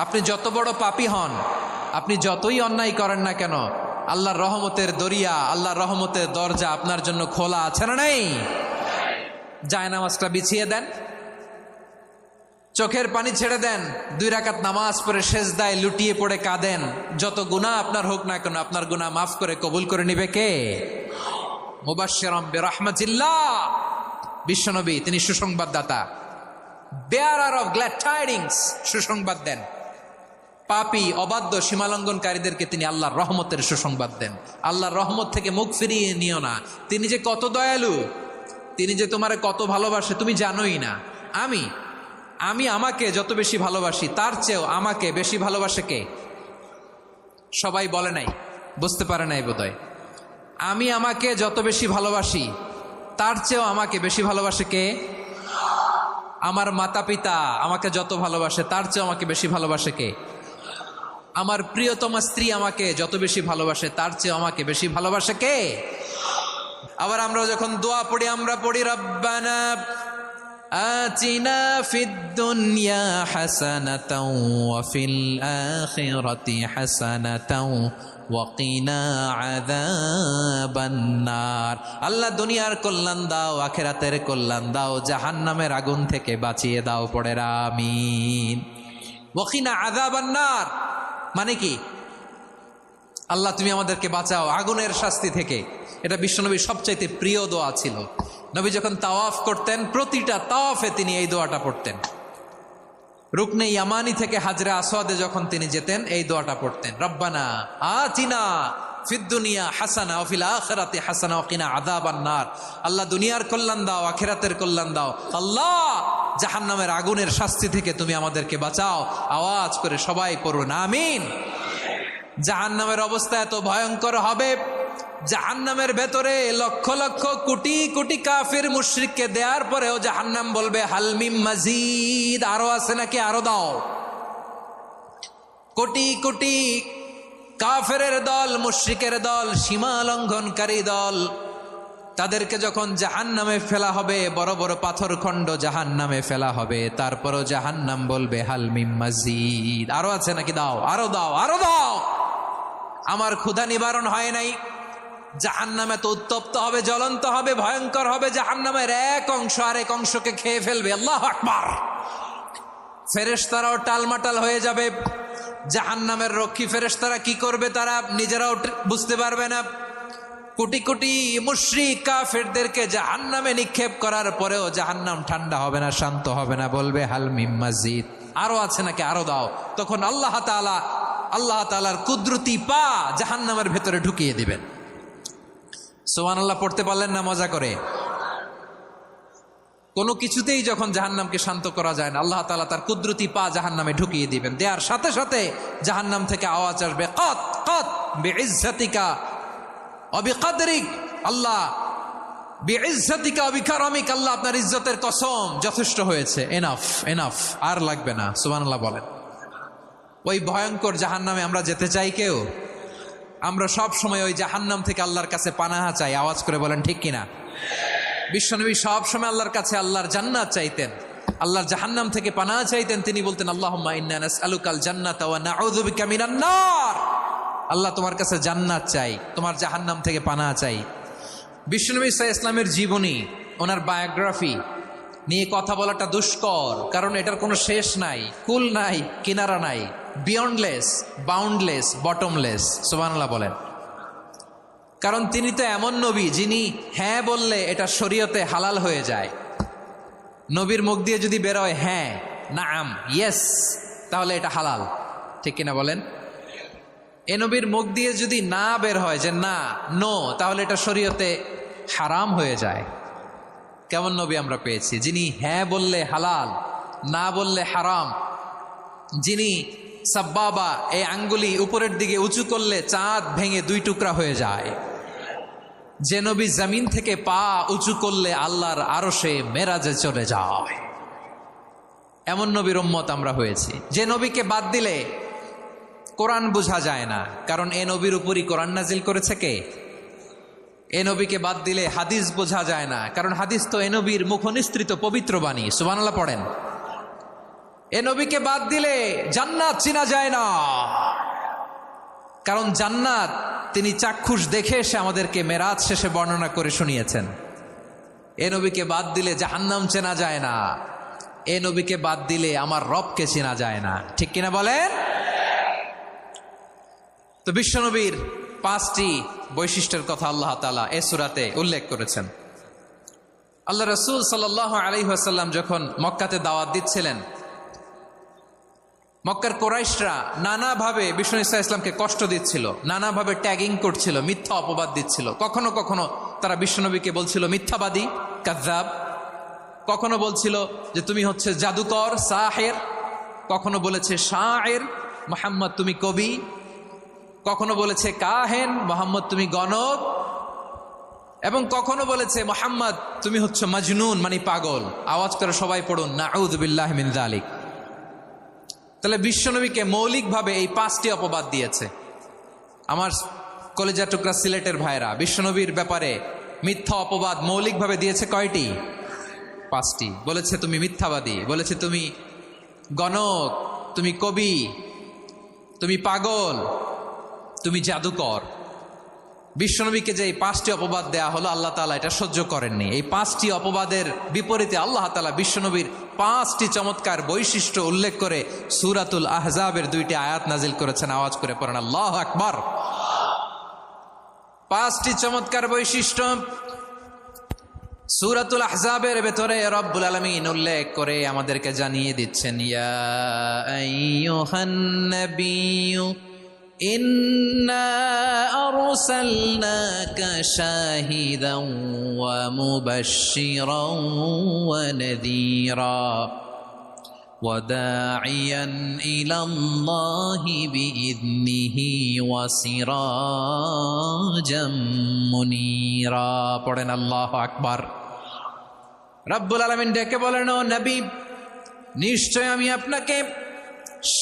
আপনি যত বড় পাপী হন, আপনি যতই অন্যায় করেন না কেন, আল্লাহর রহমতের দরিয়া, আল্লাহর রহমতের দরজা আপনার জন্য খোলা আছে না নেই? জায়নামাজটা বিছিয়ে দেন, চোখের পানি ছেড়ে দেন, 2 রাকাত নামাজ পড়ে সেজদায় লুটিয়ে পড়ে কাঁদেন। যত গুনাহ আপনার হোক না কেন, আপনার গুনাহ মাফ করে কবুল করে নিবে কে? মুবাশশিরাম বিরহমাতিল্লাহ, বিশ্বনবী তিনি সুসংবাদদাতা, বেয়ারার অফ গ্ল্যাড টাইডিংস, সুসংবাদ দেন। পাপী অবাধ্য সীমালঙ্ঘনকারীদেরকে তিনি আল্লাহর রহমতের সুসংবাদ দেন। আল্লাহর রহমত থেকে মুখ ফিরিয়ে নিও না। তিনি যে কত দয়ালু, তিনি যে তোমারে কত ভালোবাসে তুমি জানোই না। আমি আমাকে যত বেশি ভালোবাসি তার চেয়েও আমাকে বেশি ভালোবাসে কে? সবাই বলে নাই, বুঝতে পারে নাই বোধহয়। আমি আমাকে যত বেশি ভালোবাসি তার চেয়েও আমাকে বেশি ভালোবাসে কে? আমার মাতা পিতা আমাকে যত ভালোবাসে তার চেয়েও আমাকে বেশি ভালোবাসে কে? আমার প্রিয়তমা স্ত্রী আমাকে যত বেশি ভালোবাসে তার চেয়েও আমাকে বেশি ভালোবাসে কে? আবার আমরা যখন দোয়া পড়ি, আমরা পড়ি রব্বানা আতিনা ফিদ দুনিয়া হাসানাতাও ওয়া ফিল আখিরাতি হাসানাতাও ওয়া কিনা আযাবান নার। আল্লাহ দুনিয়ার কল্যাণ দাও, আখিরাতের কল্যাণ দাও, জাহান্নামের আগুন থেকে বাঁচিয়ে দাও। পড়ে আমিন। ওয়া কিনা আযাবান নার মানে কি? আল্লাহ তুমি আমাদেরকে বাঁচাও আগুনের শাস্তি থেকে। এটা বিশ্বনবীর সবচাইতে প্রিয় দোয়া ছিল। নবী যখন তাওয়াফ করতেন, প্রতিটা তাওয়াফে তিনি এই দোয়াটা পড়তেন। রুকনে ইয়ামানি থেকে হাজরে আসওয়াদে যখন তিনি যেতেন, এই দোয়াটা পড়তেন, রব্বানা আতিনা ফিদ দুনিয়া হাসানা ওয়া ফিল আখিরাতি হাসানা ওয়া কিনা আযাবান নার। আল্লাহ দুনিয়ার কল্যাণ দাও, আখিরাতের কল্যাণ দাও। আল্লাহ জাহান্নামের আগুনের শাস্তি থেকে তুমি আমাদেরকে বাঁচাও। আওয়াজ করে সবাই পড়ুন আমিন। জাহান্নামের অবস্থা এত ভয়ঙ্কর হবে, জাহান্নামের ভেতরে লক্ষ লক্ষ কোটি কোটি কাফির মুশরিককে দেওয়ার পরেও জাহান্নাম বলবে হাল মিম মাজিদ, আরো আছে নাকি, আরো দাও। কোটি কোটি কাফেরের দল, মুশরিকের দল, সীমা লঙ্ঘনকারী দল, তাদেরকে যখন জাহান্নামে ফেলা হবে, বড় বড় পাথর খণ্ড জাহান্নামে ফেলা হবে, তারপরও জাহান্নাম বলবে হাল মিম মাজিদ, আরো আছে নাকি, দাও, আরো দাও, আরো দাও। আমার ক্ষুধা নিবারণ হয় নাই। জাহান্নামে তো উত্তপ্ত হবে, জ্বলন্ত হবে, ভয়ঙ্কর হবে। জাহান্নামের এক অংশ আরেক অংশকে খেয়ে ফেলবে। আল্লাহু আকবার। ফেরেশতারাও টালমাটাল হয়ে যাবে। জাহান্নামের রক্ষী ফেরেশতারা কি করবে তারা নিজেরাও বুঝতে পারবে না। কোটি কোটি মুশরিক কাফেরদেরকে জাহান্নামে নিক্ষেপ করার পরেও জাহান্নাম ঠান্ডা হবে না, শান্ত হবে না, বলবে হাল মিম মাজিদ, আরো আছে নাকি, আরো দাও। তখন আল্লাহ তাআলার কুদরতি পা জাহান্নামের ভেতরে ঢুকিয়ে দিবেন। সুবহানাল্লাহ পড়তে পারলেন না মজা করে? কোনো কিছুতেই যখন জাহান্নামকে শান্ত করা যায় না, আল্লাহ তাআলা তার কুদরতি পা জাহান্নামে ঢুকিয়ে দিবেন। দেওয়ার সাথে সাথে জাহান্নাম থেকে আওয়াজ আসবে, কত কত বিইজ্জাতিকা ওয়া বিকদরিক, আল্লাহ বিইজ্জাতিকা ওয়া বিকারামিক, আল্লাহ আপনার ইজ্জতের কসম, যথেষ্ট হয়েছে, এনাফ এনাফ, আর লাগবে না। সুবহানাল্লাহ বলেন। ওই ভয়ঙ্কর জাহান্নামে আমরা যেতে চাই কেউ? আমরা সব সময় ওই জাহান্নাম থেকে আল্লাহর কাছে পানাহা চাই। আওয়াজ করে বলেন ঠিক কিনা? বিশ্বনবী সব সময় আল্লাহর কাছে আল্লাহর জান্নাত চাইতেন, আল্লাহর জাহান্নাম থেকে পানাহা চাইতেন। তিনি বলতেন আল্লাহুম্মা ইন্না নাসআলুকাল জান্নাতা ওয়া নাউযু বিকা মিনান নার। আল্লাহ তোমার কাছে জান্নাত চাই, তোমার জাহান্নাম থেকে পানাহা চাই। বিশ্বনবী সাল্লাল্লাহু আলাইহি ইসলামের জীবনী, ওনার বায়োগ্রাফি নিয়ে কথা বলাটা দুষ্কর, কারণ এটার কোনো শেষ নাই, কুল নাই, কিনারা নাই, বিয়ন্ডলেস, বাউন্ডলেস, বটমলেস। সুবহানাল্লাহ বলেন। কারণ তিনি তো এমন নবী যিনি হ্যাঁ বললে এটা শরীয়তে হালাল হয়ে যায়। নবীর মুখ দিয়ে যদি বেরোয় হ্যাঁ, নাম, ইয়েস, তাহলে এটা হালাল, ঠিক কিনা বলেন? এ নবীর মুখ দিয়ে যদি না বের হয় যে না, নো, তাহলে এটা শরীয়তে হারাম হয়ে যায়। কেমন নবী আমরা পেয়েছি, যিনি হ্যাঁ বললে হালাল, না বললে হারাম, যিনি সাব্বাবা, এই আঙ্গুলি উপরের দিকে উঁচু করলে চাঁদ ভেঙে 2 টুকরা হয়ে যায়, যে নবী জমিন থেকে পা উঁচু করলে আল্লাহর আরশে মেরাজে চলে যায়, এমন নবীর উম্মত আমরা হয়েছি। যে নবীকে বাদ দিলে কোরআন বোঝা যায় না, কারণ এ নবীর উপরই কোরআন নাজিল করেছে কে? এ নবীকে বাদ দিলে হাদিস বোঝা যায় না, কারণ হাদিস তো এ নবীর মুখনিসৃত পবিত্র বাণী। সুবহানাল্লাহ পড়েন। এ নবীকে বাদ দিলে জান্নাত চিনা যায় না, কারণ জান্নাত তিনি চাক্ষুষ দেখে এসে আমাদেরকে মেরাজ শেষে বর্ণনা করে শুনিয়েছেন। এ নবীকে বাদ দিলে জাহান্নাম চেনা যায় না, এ নবীকে বাদ দিলে আমার রবকে চেনা যায় না। ঠিক কিনা বলেন? তো বিশ্বনবীর 5টি বৈশিষ্ট্যের কথা আল্লাহ তাআলা এই সূরাতে উল্লেখ করেছেন। আল্লাহ রাসূল সাল্লাল্লাহু আলাইহি ওয়াসাল্লাম যখন মক্কাতে দাওয়াত দিচ্ছিলেন, মক্কার কুরাইশরা নানাভাবে বিষ্ণু ঈসা ইসলামকে কষ্ট দিচ্ছিল, নানাভাবে ট্যাগিং করছিল, মিথ্যা অপবাদ দিচ্ছিল। কখনো কখনো তারা বিশ্বনবীকে বলছিল মিথ্যাবাদী, কাযযাব। কখনো বলছিল যে তুমি হচ্ছে জাদুকর, সাহের। কখনো বলেছে শায়ের, মুহাম্মদ তুমি কবি। কখনো বলেছে কাহেন, মুহাম্মদ তুমি গণক। এবং কখনো বলেছে মুহাম্মদ তুমি হচ্ছে মাজনুন, মানে পাগল। আওয়াজ করে সবাই পড়ুন নাউযু বিল্লাহি মিন যালিক। তাহলে বিশ্বনবীকে মৌলিকভাবে এই 5টি অপবাদ দিয়েছে। আমার কলেজা টুকরা সিলেটের ভাইরা, বিশ্বনবীর ব্যাপারে মিথ্যা অপবাদ মৌলিকভাবে দিয়েছে কয়টি? 5টি। বলেছে তুমি মিথ্যাবাদী, বলেছে তুমি গণক, তুমি কবি, তুমি পাগল, তুমি জাদুকর। বিশ্বনবীকে যে এই 5টি অপবাদ দেয়া হলো, আল্লাহ তাআলা এটা সহ্য করেননি। এই 5টি অপবাদের বিপরীতে আল্লাহ তাআলা বিশ্বনবীর 5টি চমৎকার বৈশিষ্ট্য উল্লেখ করে সূরাতুল আহজাবের 2টি আয়াত নাজিল করেছেন। আওয়াজ করে পড়েন আল্লাহু আকবার। 5টি চমৎকার বৈশিষ্ট্য সূরাতুল আহজাবের ভেতরে রব্বুল আলামিন উল্লেখ করে আমাদেরকে জানিয়ে দিচ্ছেন, ইয়া আইয়ুহান নাবিয়্যু ইন্না আরসালনাকা শাহিদান ওয়া মুবাশশিরান ওয়া নাযীরা ওয়া দাঈয়ান ইলাল্লাহি বিইذনিহি ওয়া সিরাজাম মুনীরা। পড়েন আল্লাহু আকবার। রব্বুল আলামিন ডেকে বলেন, ও নবী, নিশ্চয় আমি আপনাকে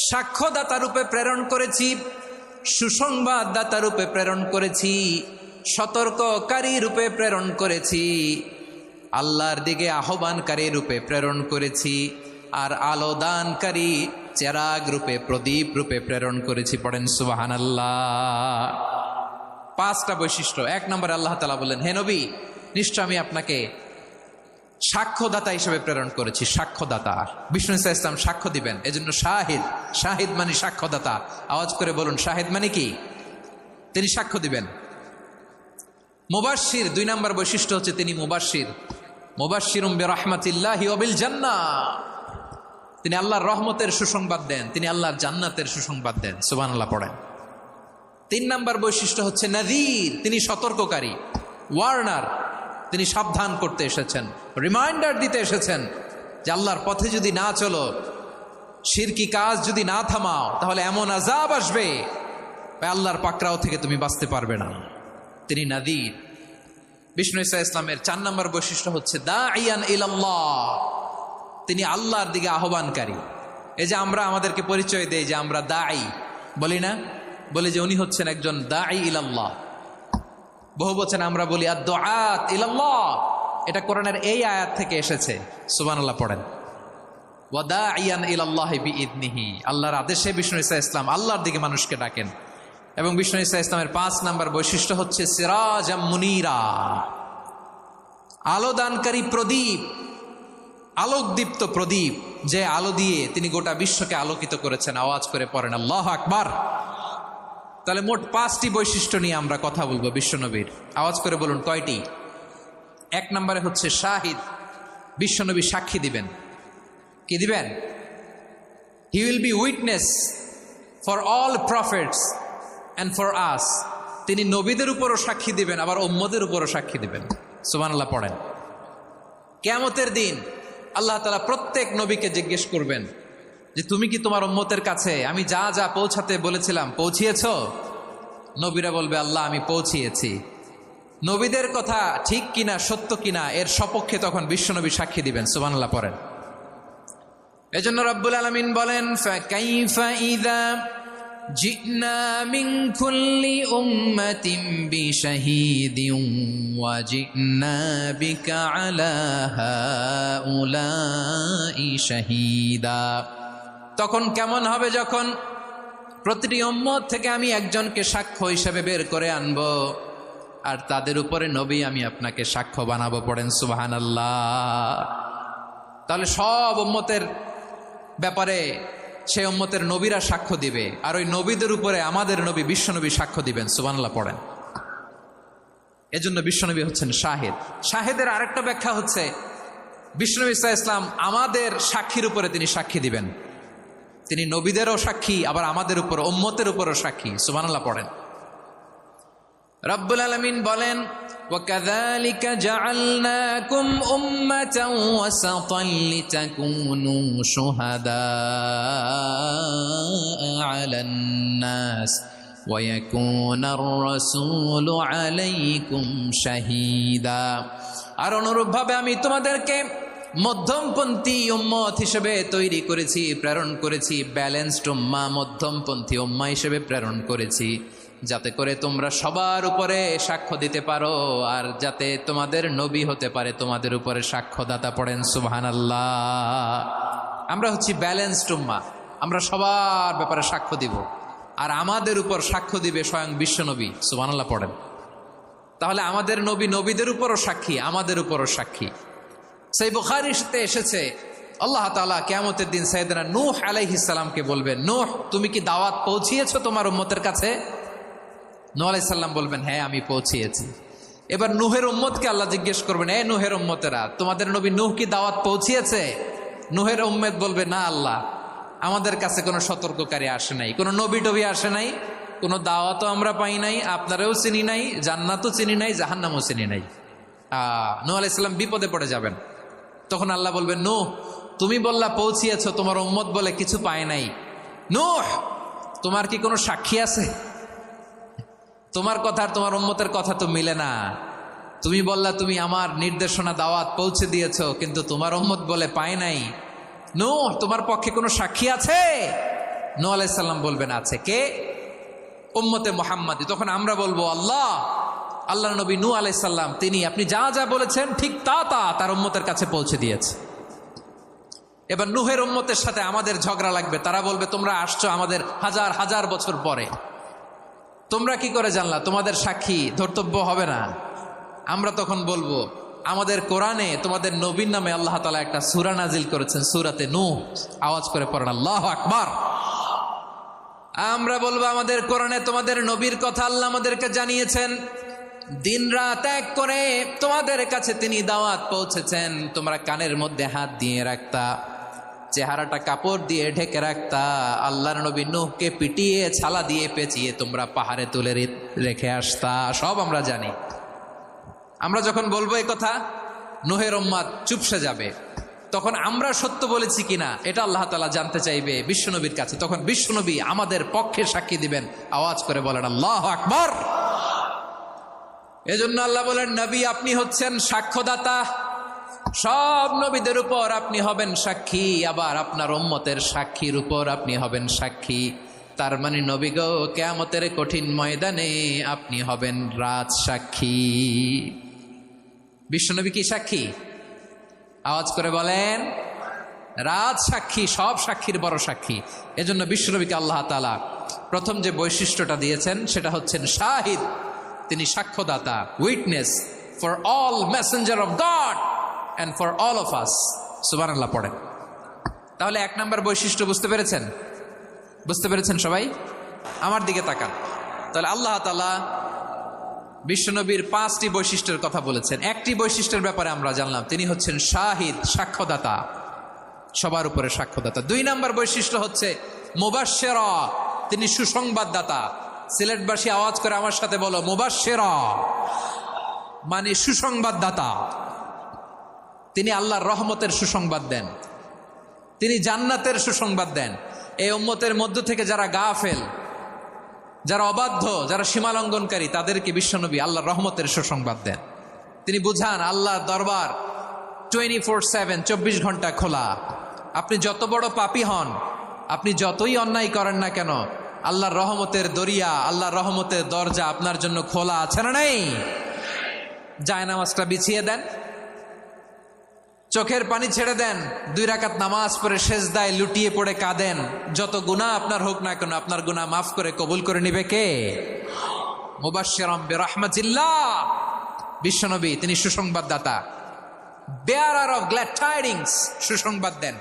সাক্ষ্যদাতা রূপে প্রেরণ করেছি, সুসংবাদদাতা রূপে প্রেরণ করেছি, সতর্ককারী রূপে প্রেরণ করেছি, আল্লাহর দিকে আহ্বানকারী রূপে প্রেরণ করেছি, আর আলো দানকারী চেরাগ রূপে, প্রদীপ রূপে প্রেরণ করেছি। পড়েন সুবহানাল্লাহ। 5টা বৈশিষ্ট্য। 1 নম্বরে আল্লাহ তাআলা বললেন, হে নবী, নিশ্চয় আমি আপনাকে সাক্ষ্যদাতা হিসেবে প্রেরণ করেছি। সাক্ষ্যদাতা, বিষ্ণু ঈসা ইসলাম সাক্ষ্য দিবেন, এজন্য শাহিদ। শাহিদ মানে সাক্ষ্যদাতা। আওয়াজ করে বলুন, শাহিদ মানে কি? তিনি সাক্ষ্য দিবেন। মুবাশশির, 2 নম্বর বৈশিষ্ট্য হচ্ছে তিনি মুবাশশির। মুবাশশিরুম বিরাহমাতিল্লাহি ওয়া বিল জান্নাহ। তিনি আল্লাহর রহমতের সুসংবাদ দেন, তিনি আল্লাহর জান্নাতের সুসংবাদ দেন। সুবহানাল্লাহ পড়েন। 3 নম্বর বৈশিষ্ট্য হচ্ছে নাযীর, তিনি সতর্ককারী, ওয়ার্নার। তিনি সাবধান করতে এসেছেন, রিমাইন্ডার দিতে এসেছেন যে আল্লাহর পথে যদি না চলো, শিরকি কাজ যদি না থামাও, তাহলে এমন আযাব আসবে আল্লাহর পাকড়াও থেকে তুমি বাঁচতে পারবে না। তিনি নাযীর। বিষ্ণু ঈসা ইসলামের 4 নম্বর বৈশিষ্ট্য হচ্ছে দাঈয়ান ইলাল্লাহ, তিনি আল্লাহর দিকে আহ্বানকারী। এই যে আমরা আমাদেরকে পরিচয় দেই যে আমরা দাঈ, বলি না? বলি যে উনি হচ্ছেন একজন দাঈ ইলাল্লাহ। বহু বচন আমরা বলি আদ-দুআত ইলাল্লাহ। এটা কোরআনের এই আয়াত থেকে এসেছে। সুবহানাল্লাহ পড়েন। ওয়া দাঈয়ান ইলাল্লাহি বিইذনিহি, আল্লাহর আদেশে বিষ্ণু ঈসা ইসলাম আল্লাহর দিকে মানুষকে ডাকেন। এবং বিষ্ণু ঈসা ইসলামের 5 নম্বর বৈশিষ্ট্য হচ্ছে সিরাজাম মুনীরা, আলো দানকারী প্রদীপ, আলোকদীপ্ত প্রদীপ, যে আলো দিয়ে তিনি গোটা বিশ্বকে আলোকিত করেছেন। আওয়াজ করে পড়েন আল্লাহু আকবার। তাহলে মোট 5টি বৈশিষ্ট্য নিয়ে আমরা কথা বলবো বিশ্বনবীর। আওয়াজ করে বলুন কয়টি? 1 নম্বরে হচ্ছে শাহিদ, বিশ্বনবী সাক্ষী দিবেন। কি দিবেন? He will be witness for all prophets and for us. তিনি নবীদের উপরও সাক্ষী দিবেন, আবার উম্মতের উপরও সাক্ষী দিবেন। সুবহানাল্লাহ পড়েন। কিয়ামতের দিন আল্লাহ তাআলা প্রত্যেক নবীকে জিজ্ঞেস করবেন যে তুমি কি তোমার উম্মতের কাছে আমি যা যা পৌঁছাতে বলেছিলাম পৌঁছিয়েছ? নবীরা বলবে আল্লাহ আমি পৌঁছিয়েছি। নবীদের কথা ঠিক কিনা, সত্য কিনা, এর সপক্ষে তখন বিশ্বনবী সাক্ষী দিবেন। সুবহানাল্লাহ পড়েন। এজন্য রব্বুল আলামিন বলেন, ফাকাইফা ইযা জিনা মিন কুল্লি উম্মাতিন বিশাহীদিন ওয়া জিনা বিকা আলা হাউলাই শাহীদা। তখন কেমন হবে যখন প্রতিটি উম্মত থেকে আমি একজনকে সাক্ষ্য হিসেবে বের করে আনবো, আর তাদের উপরে নবী আমি আপনাকে সাক্ষ্য বানাবো। পড়েন সুবহানাল্লাহ। তাহলে সব উম্মতের ব্যাপারে সেই উম্মতের নবীরা সাক্ষ্য দিবে, আর ওই নবীদের উপরে আমাদের নবী বিশ্বনবী সাক্ষ্য দিবেন। সুবহানাল্লাহ পড়েন। এজন্য বিশ্বনবী হচ্ছেন শাহিদ। শাহিদের আরেকটা ব্যাখ্যা হচ্ছে বিশ্বনবী সাল্লাল্লাহু আলাইহি ওয়াসাল্লাম আমাদের সাক্ষীর উপরে তিনি সাক্ষী দিবেন। তিনি নবীদেরও সাক্ষী, আবার আমাদের উপর উম্মতের উপরও সাক্ষী। সুবহানাল্লাহ পড়েন। রব্বুল আলামিন বলেন, وَكَذَلِكَ جَعَلْنَاكُمْ أُمَّةً وَسَطًا لِتَكُونُوا شُهَدَاءَ عَلَى النَّاسِ وَيَكُونَ الرَّسُولُ عَلَيْكُمْ شَهِيدًا। আর অনুরূপভাবে আমি তোমাদেরকে মধ্যমপন্থী উম্মত হিসেবে তৈরি করেছি, প্রেরণ করেছি। ব্যালেন্সড উম্মাহ, মধ্যমপন্থী উম্মাহ হিসেবে প্রেরণ করেছি, যাতে করে তোমরা সবার উপরে সাক্ষ্য দিতে পারো, আর যাতে তোমাদের নবী হতে পারে তোমাদের উপরে সাক্ষ্যদাতা। পড়েন সুবহানাল্লাহ। আমরা হচ্ছি ব্যালেন্সড উম্মাহ, আমরা সবার ব্যাপারে সাক্ষ্য দিব, আর আমাদের উপর সাক্ষ্য দিবে স্বয়ং বিশ্বনবী। সুবহানাল্লাহ পড়েন। তাহলে আমাদের নবী নবীদের উপরও সাক্ষী, আমাদের উপরও সাক্ষী। সেই বুখারীতে এসেছে আল্লাহ তাআলা কিয়ামতের দিন সাইয়েদনা নূহ আলাইহিস সালামকে বলবেন, নূহ তুমি কি দাওয়াত পৌঁছিয়েছো তোমার উম্মতের কাছে? নূহ আলাইহিস সালাম বলবেন, হ্যাঁ আমি পৌঁছিয়েছি। এবার নূহের উম্মতকে আল্লাহ জিজ্ঞেস করবেন, এ নূহের উম্মতেরা, তোমাদের নবী নূহ কি দাওয়াত পৌঁছিয়েছে? নূহের উম্মত বলবে, না আল্লাহ, আমাদের কাছে কোনো সতর্ককারী আসে নাই, কোনো নবী টবি আসে নাই, কোনো দাওয়াতও আমরা পাই নাই, আপনারাও চিনি নাই, জান্নাতও চিনি নাই, জাহান্নামও চিনি নাই। নূহ আলাইহিস সালাম বিপদে পড়ে যাবেন। তখন আল্লাহ বলবেন, নূহ তুমি বললা পৌঁছিয়েছো, তোমার উম্মত বলে কিছু পায় নাই। নূহ তোমার কি কোনো সাক্ষী আছে? তোমার কথা আর তোমার উম্মতের কথা তো মিলে না। তুমি বললা তুমি আমার নির্দেশনা দাওয়াত পৌঁছে দিয়েছো, কিন্তু তোমার উম্মত বলে পায় নাই। নূহ তোমার পক্ষে কোনো সাক্ষী আছে? নূহ আলাইহিস সালাম বলবেন, আছে। কে? উম্মতে মুহাম্মাদী। তখন আমরা বলবো, আল্লাহ নবী নূহ আলাইহিস সালাম তিনি আপনি যা যা বলেছেন ঠিক তা তার উম্মতের কাছে পৌঁছে দিয়েছে। এবার নূহের উম্মতের সাথে আমাদের ঝগড়া লাগবে। তারা বলবে, তোমরা আসছো আমাদের হাজার হাজার বছর পরে, তোমরা কি করে জানলা? তোমাদের সাক্ষী ধর্তব্য হবে না। আমরা তখন বলবো, আমাদের কোরআনে তোমাদের নবীর নামে আল্লাহ তাআলা একটা সূরা নাজিল করেছেন, সূরাতে নূহ। আওয়াজ করে পড়েন আল্লাহু আকবার। আমরা বলবো, আমাদের কোরআনে তোমাদের নবীর কথা আল্লাহ আমাদেরকে জানিয়েছেন, দিন রাত এক করে তোমাদের কাছে তিনি দাওয়াত পৌঁছেছেন। তোমরা কানের মধ্যে হাত দিয়ে রাখতা, চেহারাটা কাপড় দিয়ে ঢেকে রাখতা, আল্লাহর নবী নূহকে পিটিয়ে ছালা দিয়ে পেঁচিয়ে তোমরা পাহাড়ে তুলে রেখে আসতা। সব আমরা জানি। আমরা যখন বলবো এই কথা, নূহের উম্মত চুপসে যাবে। তখন আমরা সত্য বলেছি কিনা এটা আল্লাহ তাআলা জানতে চাইবে বিশ্বনবীর কাছে। তখন বিশ্বনবী আমাদের পক্ষে সাক্ষী দিবেন। আওয়াজ করে বলেন আল্লাহু আকবার। এজন্য আল্লাহ বলেন, নবী আপনি হচ্ছেন সাক্ষ্যদাতা, সব নবীদের উপর আপনি হবেন সাক্ষী, আবার আপনার উম্মতের সাক্ষীর উপর আপনি হবেন সাক্ষী। তার মানে নবী গো, কিয়ামতের কঠিন ময়দানে আপনি হবেন রাজ সাক্ষী। বিশ্বনবী কি সাক্ষী? আওয়াজ করে বলেন, রাজ সাক্ষী, সব সাক্ষীর বড় সাক্ষী। এজন্য বিশ্বনবীকে আল্লাহ তাআলা প্রথম যে বৈশিষ্ট্যটা দিয়েছেন সেটা হচ্ছেন শাহিদ। তিনি সাক্ষ্যদাতা, witness for all messenger of God and for all of us। সুবহানাল্লাহ পড়েন। তাহলে এক নাম্বার বৈশিষ্ট্য বুঝতে পেরেছেন? বুঝতে পেরেছেন সবাই? আমার দিকে তাকান। তাহলে আল্লাহ তাআলা বিশ্বনবীর 5টি বৈশিষ্ট্যের কথা বলেছেন। একটি বৈশিষ্ট্যের ব্যাপারে আমরা জানলাম, তিনি হচ্ছেন শাহিদ, সাক্ষ্যদাতা, সবার উপরে সাক্ষ্যদাতা। 2 নাম্বার বৈশিষ্ট্য হচ্ছে মুবাশশিরা, তিনি সুসংবাদদাতা। সিলেটবাসী আওয়াজ করে আমার সাথে বলো, মুবাশশিরা মানে সুসংবাদদাতা। তিনি আল্লাহর রহমতের সুসংবাদ দেন, তিনি জান্নাতের সুসংবাদ দেন। এই উম্মতের মধ্য থেকে যারা গাফেল, যারা অবাধ্য, যারা সীমালঙ্ঘনকারী, তাদেরকে বিশ্বনবী আল্লাহর রহমতের সুসংবাদ দেন। তিনি বুঝান আল্লাহর দরবার 24/7, 24 ঘন্টা খোলা। আপনি যত বড় পাপী হন, আপনি যতই অন্যায় করেন না কেন, আল্লাহর রহমতের দরিয়া, আল্লাহর রহমতের দরজা আপনার জন্য খোলা আছে না নাই? জায়নামাজটা বিছিয়ে দেন, চোখের পানি ছেড়ে দেন, 2 রাকাত নামাজ পড়ে সেজদায় লুটিয়ে পড়ে কাঁদেন, যত গুনাহ আপনার হোক না কেন আপনার গুনাহ মাফ করে কবুল করে নিবে কে? মুবাশশিরাম বিরহমাতিল্লাহ, বিশ্বনবী তিনি সুসংবাদদাতা, বেয়ারার অফ গ্ল্যাড টাইডিংস, সুসংবাদ দেন।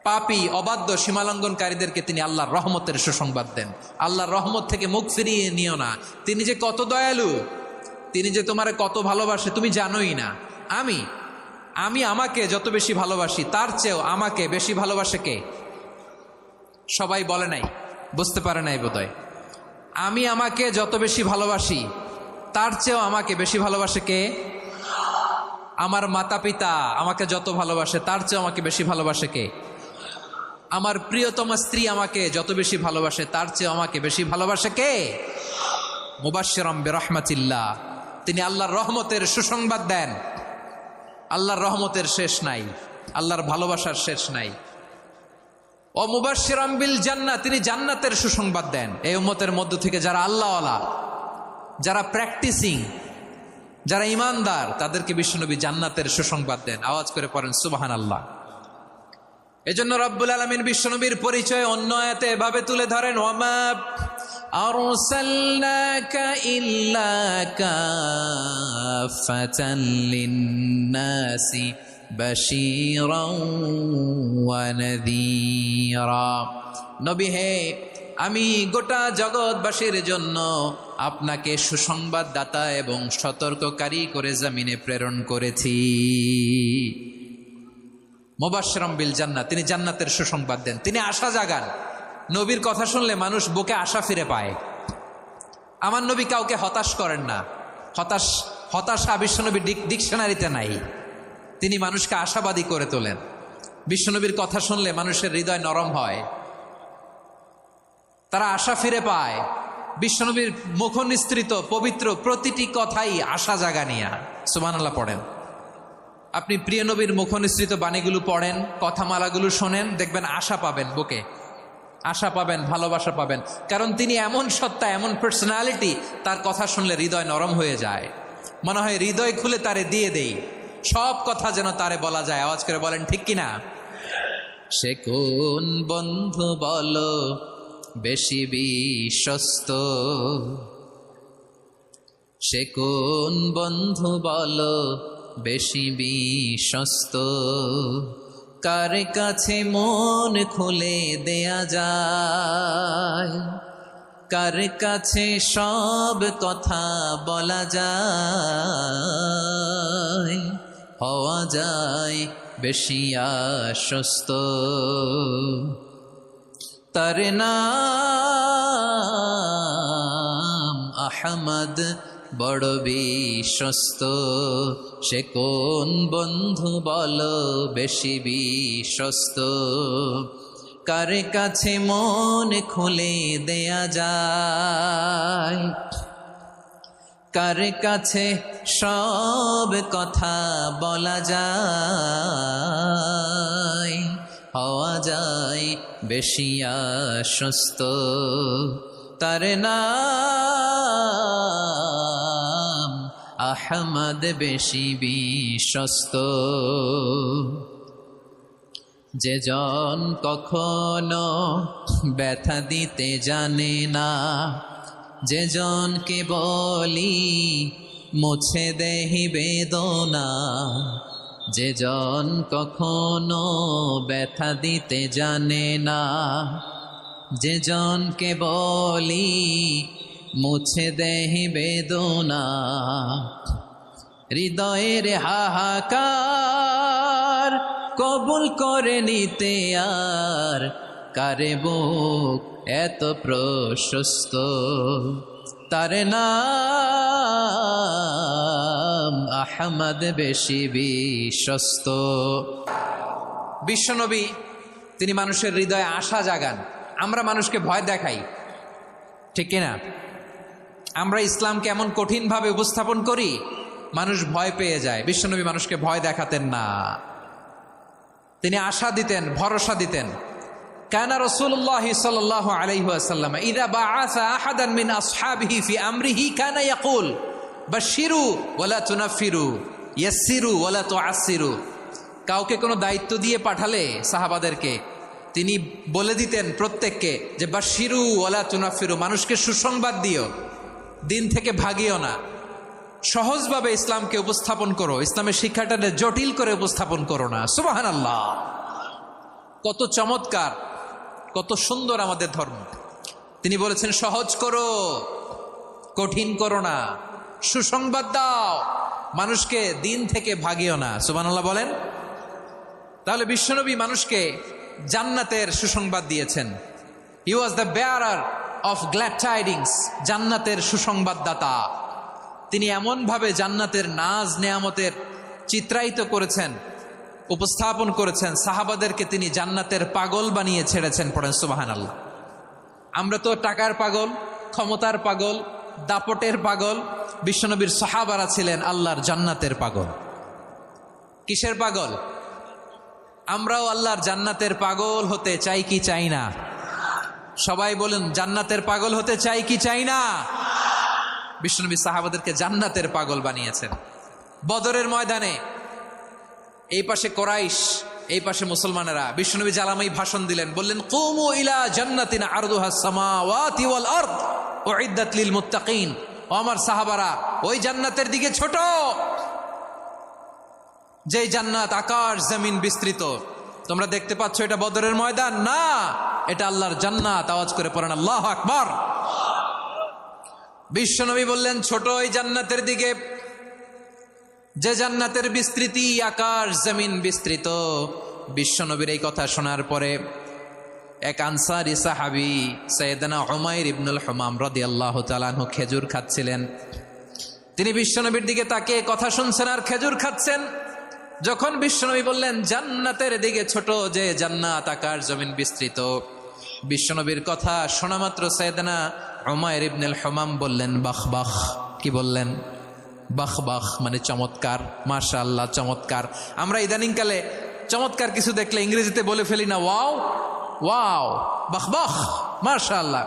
পাপী অবাধ্য সীমালঙ্ঘনকারীদেরকে তিনি আল্লাহর রহমতের সুসংবাদ দেন। আল্লাহর রহমত থেকে মুখ ফিরিয়ে নিও না। তিনি যে কত দয়ালু, তিনি যে তোমারে কত ভালোবাসে তুমি জানোই না। আমি আমাকে যত বেশি ভালোবাসি তার চেয়েও আমাকে বেশি ভালোবাসে কে? সবাই বলে নাই, বুঝতে পারে নাই বোধহয়। আমি আমাকে যত বেশি ভালোবাসি তার চেয়েও আমাকে বেশি ভালোবাসে কে? আমার মাতা পিতা আমাকে যত ভালোবাসে তার চেয়েও আমাকে বেশি ভালোবাসে কে? আমার প্রিয়তম স্ত্রী আমাকে যত বেশি ভালোবাসে তার চেয়েও আমাকে বেশি ভালোবাসে কে? মুবাশশিরাম বিরহমাতিল্লাহ, তিনি আল্লাহর রহমতের সুসংবাদ দেন। আল্লাহর রহমতের শেষ নাই, আল্লাহর ভালোবাসার শেষ নাই। ও মুবাশশিরাম বিল জান্নাহ, তিনি জান্নাতের সুসংবাদ দেন। এই উম্মতের মধ্য থেকে যারা আল্লাহওয়ালা, যারা প্র্যাকটিসিং, যারা ইমানদার, তাদেরকে বিশ্বনবী জান্নাতের সুসংবাদ দেন। আওয়াজ করে পড়েন সুবহানাল্লাহ। এজন্য রব্বুল আলামিন বিশ্বনবীর পরিচয় অন্য আয়াতে এভাবে তুলে ধরেন, ওয়ামা আরসালনাকা ইল্লা কাফাতান লিন্নাসি বাশীরাও ওয়া নাযীরা। নবী হে, আমি গোটা জগৎবাসীর জন্য আপনাকে সুসংবাদদাতা এবং সতর্ককারী করে জমিনে প্রেরণ করেছি। মুবাশশিরাম বিল জান্নাহ, তিনি জান্নাতের সুসংবাদ দেন, তিনি আশা জাগান। নবীর কথা শুনলে মানুষ বুকে আশা ফিরে পায়। আমার নবী কাউকে হতাশ করেন না। হতাশা বিশ্বনবীর ডিকশনারিতে নাই। তিনি মানুষকে আশাবাদী করে তোলেন। বিশ্বনবীর কথা শুনলে মানুষের হৃদয় নরম হয়, তারা আশা ফিরে পায়। বিশ্বনবীর মুখ নিঃসৃত পবিত্র প্রতিটি কথাই আশা জাগানিয়া। সুবহানাল্লাহ পড়েন। আপনি প্রিয় নবীর মুখ নিঃসৃত বাণীগুলো পড়েন, কথামালাগুলো শোনেন, দেখবেন আশা পাবেন, বুকে আশা পাবেন, ভালোবাসা পাবেন। কারণ তিনি এমন সত্তা, এমন পার্সোনালিটি, তার কথা শুনলে হৃদয় নরম হয়ে যায়। মনে হয় হৃদয় খুলে তারে দিয়ে দেই, সব কথা যেন তারে বলা যায়। আওয়াজ করে বলেন ঠিক কিনা? সে কোন বন্ধু বলো বেশি বিশ্বস্ত, সে কোন বন্ধু বলো বেশি বিশ্বস্ত, কার কাছে মন খুলে দেয়া যায়, কার কাছে সব কথা বলা যায়, হওয়া যায় বেশি আশ্বস্ত। তার নাম আহমদ, বড় বিশ্বস্ত। সে কোন বন্ধু বলো বেশি বিশ্বস্ত, কার কাছে মন খুলে দেয়া যায়, কার কাছে সব কথা বলা যায়, হওয়া যায় বেশি আশ্বস্ত। তার নাম আহমদ, বেশি বিশ্বস্ত। যে জন কখনো ব্যথা দিতে জানে না, যে জনকে বলি মুছে দেহি বেদনা, যে জন কখনো ব্যথা দিতে জানে না, যে জনকে বলি মুছে দেহি বেদনা, হৃদয়ের হাহাকার কবুল করে নিতে আর কারে বুক এত প্রশস্ত। তার নাম আহমদ, বেশি বিশ্বস্ত। বিশ্বনবী তিনি মানুষের হৃদয়ে আশা জাগান। আমরা মানুষকে ভয় দেখাই, ঠিক কিনা? আমরা ইসলামকে এমন কঠিনভাবে উপস্থাপন করি, মানুষ ভয় পেয়ে যায়। বিশ্বনবী মানুষকে ভয় দেখাতেন না, তিনি আশা দিতেন, ভরসা দিতেন। কানা রাসূলুল্লাহ সাল্লাল্লাহু আলাইহি ওয়াসাল্লাম ইযা বাআসা আহাদান মিন আসহাবিহি ফি আমরিহি কানা ইয়াকুল বাশশিরু ওয়া লা তুনাফিরু, ইয়াসসিরু ওয়া লা তুআসসিরু। কাউকে কোনো দায়িত্ব দিয়ে পাঠালে সাহাবাদেরকে তিনি বলে দিতেন প্রত্যেককে যে বাশিরু ওয়ালা তুনাফিরু, মানুষকে সুসংবাদ দিও, দিন থেকে ভাগিও না, সহজভাবে ইসলামকে উপস্থাপন করো, ইসলামের শিক্ষাটাকে জটিল করে উপস্থাপন করো না। সুবহানাল্লাহ, কত চমৎকার, কত সুন্দর আমাদের ধর্ম। তিনি বলেছেন সহজ করো, কঠিন করো না, সুসংবাদ দাও, মানুষকে দিন থেকে ভাগিও না। সুবহানাল্লাহ বলেন। তাহলে বিশ্বনবী মানুষকে জান্নাতের সুসংবাদ দিয়েছেন। He was the bearer of glad tidings, জান্নাতের সুসংবাদদাতা। তিনি এমনভাবে জান্নাতের নাজ নেয়ামতের চিত্রায়িত করেছেন, উপস্থাপন করেছেন, সাহাবাদেরকে তিনি জান্নাতের পাগল বানিয়ে ছেড়েছেন। পড়েন সুবহানাল্লাহ। আমরা তো টাকার পাগল, ক্ষমতার পাগল, দাপটের পাগল। বিশ্বনবীর সাহাবারা ছিলেন আল্লাহর জান্নাতের পাগল। কিসের পাগল? আমরাও আল্লাহর জান্নাতের পাগল হতে চাই কি চাই না? সবাই বলুন, জান্নাতের পাগল হতে চাই কি চাই না? বিশ্বনবী সাহাবাদেরকে জান্নাতের পাগল বানিয়েছেন। বদরের ময়দানে এই পাশে কোরাইশ, এই পাশে মুসলমানেরা। বিশ্বনবী জালামাই ভাষণ দিলেন, বললেন কুমু ইলা জান্নাতিন আরদুহাস সামাওয়াতি ওয়াল আরদ উইদ্দাত লিল মুত্তাকিন। ও আমার সাহাবারা, ওই জান্নাতের দিকে ছোট, যেই জান্নাত আকাশ জমিন বিস্তৃত। তোমরা দেখতে পাচ্ছ এটা বদরের ময়দান না, এটা আল্লাহর জান্নাত। আওয়াজ করে পড়েন আল্লাহু আকবার। বিশ্বনবী বললেন ছোট ওই জান্নাতের দিকে, যে জান্নাতের বিস্তৃতি আকাশ জমিন বিস্তৃত। বিশ্বনবীর এই কথা শোনার পরে এক আনসারী সাহাবী সাইয়েদনা উমাইর ইবনুল হুমাম রাদিয়াল্লাহু তাআলা আনহু খেজুর খাচ্ছিলেন। তিনি বিশ্বনবীর দিকে তাকিয়ে কথা শুনছেন আর খেজুর খাচ্ছেন। যখন বিশ্বনবী বললেন জান্নাতের দিকে ছোট, যে জান্নাত আকাশ জমিন বিস্তৃত, বিশ্বনবীর কথা শোনা মাত্র সাইয়েদনা উমাইর ইবনুল হুমাম বললেন বাখ বাখ। কি বললেন? বাখ বাখ মানে চমৎকার, মাশাআল্লাহ চমৎকার। আমরা ইদানিংকালে চমৎকার কিছু দেখলে ইংরেজিতে বলে ফেলি না, ওয়াও ওয়াও, বাখ বাখ, মাশাআল্লাহ।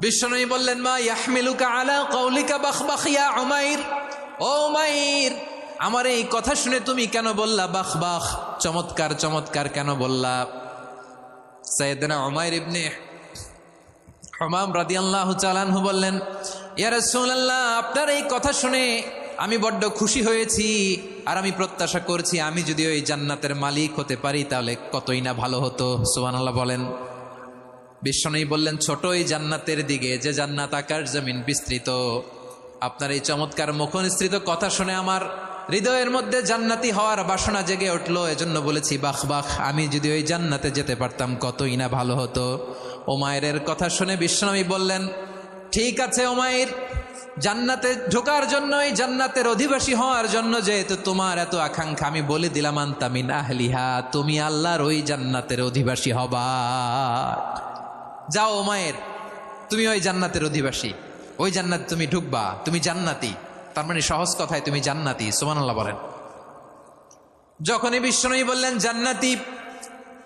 বিশ্বনবী বললেন মা ইয়াহমিলুকা আলা কওলিকা বাখ বাখ ইয়া উমাইর। ও উমাইর, আমার এই কথা শুনে তুমি কেন বললা বাখ বাখ, চমৎকার চমৎকার কেন বললা? সাইয়েদনা উমাইর ইবনে হুমাম রাদিয়াল্লাহু তাআলা আনহু বললেন ইয়া রাসূলুল্লাহ, আপনার এই কথা শুনে আমি বড্ড খুশি হয়েছি, আর আমি প্রত্যাশা করছি আমি যদি ওই জান্নাতের মালিক হতে পারি তাহলে কতই না ভালো হতো। সুবহানাল্লাহ বলেন। বিশ্বনবী বললেন ছোট ওই জান্নাতের দিকে, যে জান্নাত আকাশ জমিন বিস্তৃত। আপনার এই চমৎকার মুখনিসৃত কথা শুনে আমার হৃদয়ের মধ্যে জান্নাতি হওয়ার বাসনা জেগে উঠলো, এজন্য বলেছি বাখ বাখ, আমি যদি ওই জান্নাতে যেতে পারতাম কতই না ভালো হতো। উমাইরের কথা শুনে বিশ্বনবী বললেন ঠিক আছে উমাইর, জান্নাতে ঢোকার জন্য, এই জান্নাতের অধিবাসী হওয়ার জন্য যেহেতু তোমার এত আকাঙ্ক্ষা, আমি বলে দিলাম আনতা মিন আহলিহা, তুমি আল্লাহর ওই জান্নাতের অধিবাসী হবা। যাও উমাইর, তুমি ওই জান্নাতের অধিবাসী, ওই জান্নাতে তুমি ঢুকবা, তুমি জান্নাতি। তার মানে সহজ কথায় তুমি জান্নাতি। সুবহানাল্লাহ বলেন। যখনই বিশ্বনবী বললেন জান্নাতি,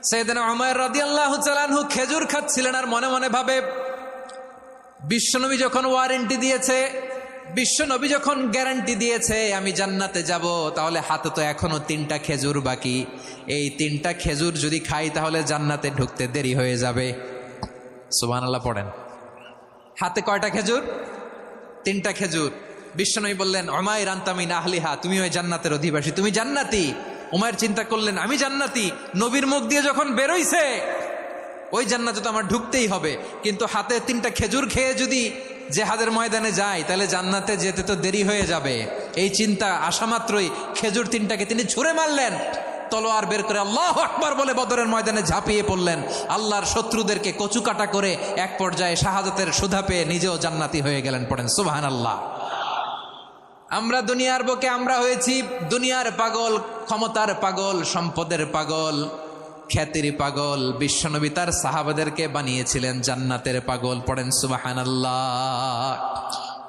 সাইয়েদনা উমাইর রাদিয়াল্লাহু তাআলা আনহু খেজুর খাচ্ছিলেন আর মনে মনে ভাবে বিশ্বনবী যখন ওয়ারেন্টি দিয়েছে, বিশ্বনবী যখন গ্যারান্টি দিয়েছে আমি জান্নাতে যাব, তাহলে হাতে তো এখনো 3টা খেজুর বাকি। এই 3টা খেজুর যদি খাই তাহলে জান্নাতে ঢুকতে দেরি হয়ে যাবে। সুবহানাল্লাহ পড়েন। হাতে কয়টা খেজুর? 3টা খেজুর। বিশ্বনবী বললেন উমাইর আনতা মিন আহলিহা, তুমি ওই জান্নাতের অধিবাসী, তুমি জান্নাতি। উমাইর চিন্তা করলেন আমি জান্নাতি, নবীর মুখ দিয়ে যখন বেরোইছে ওই জান্নাতে তো আমার ঢুকতেই হবে, কিন্তু হাতে 3টা খেজুর খেয়ে যদি জিহাদের ময়দানে যায় তাহলে জান্নাতে যেতে তো দেরি হয়ে যাবে। এই চিন্তা আসা মাত্রই খেজুর 3টাকে তিনি ছুঁড়ে মারলেন, তলোয়ার বের করে আল্লাহু আকবার বলে বদরের ময়দানে ঝাঁপিয়ে পড়লেন। আল্লাহর শত্রুদেরকে কচুকাটা করে এক পর্যায়ে শাহাদাতের সুধা পেয়ে নিজেও জান্নাতি হয়ে গেলেন। পড়েন সুবহানাল্লাহ। আমরা দুনিয়ার বুকে আমরা হয়েছি দুনিয়ার পাগল, ক্ষমতার পাগল, সম্পদের পাগল, খ্যাতির পাগল। বিশ্বনবী তার সাহাবাদেরকে বানিয়েছিলেন জান্নাতের পাগল। পড়েন সুবহানাল্লাহ।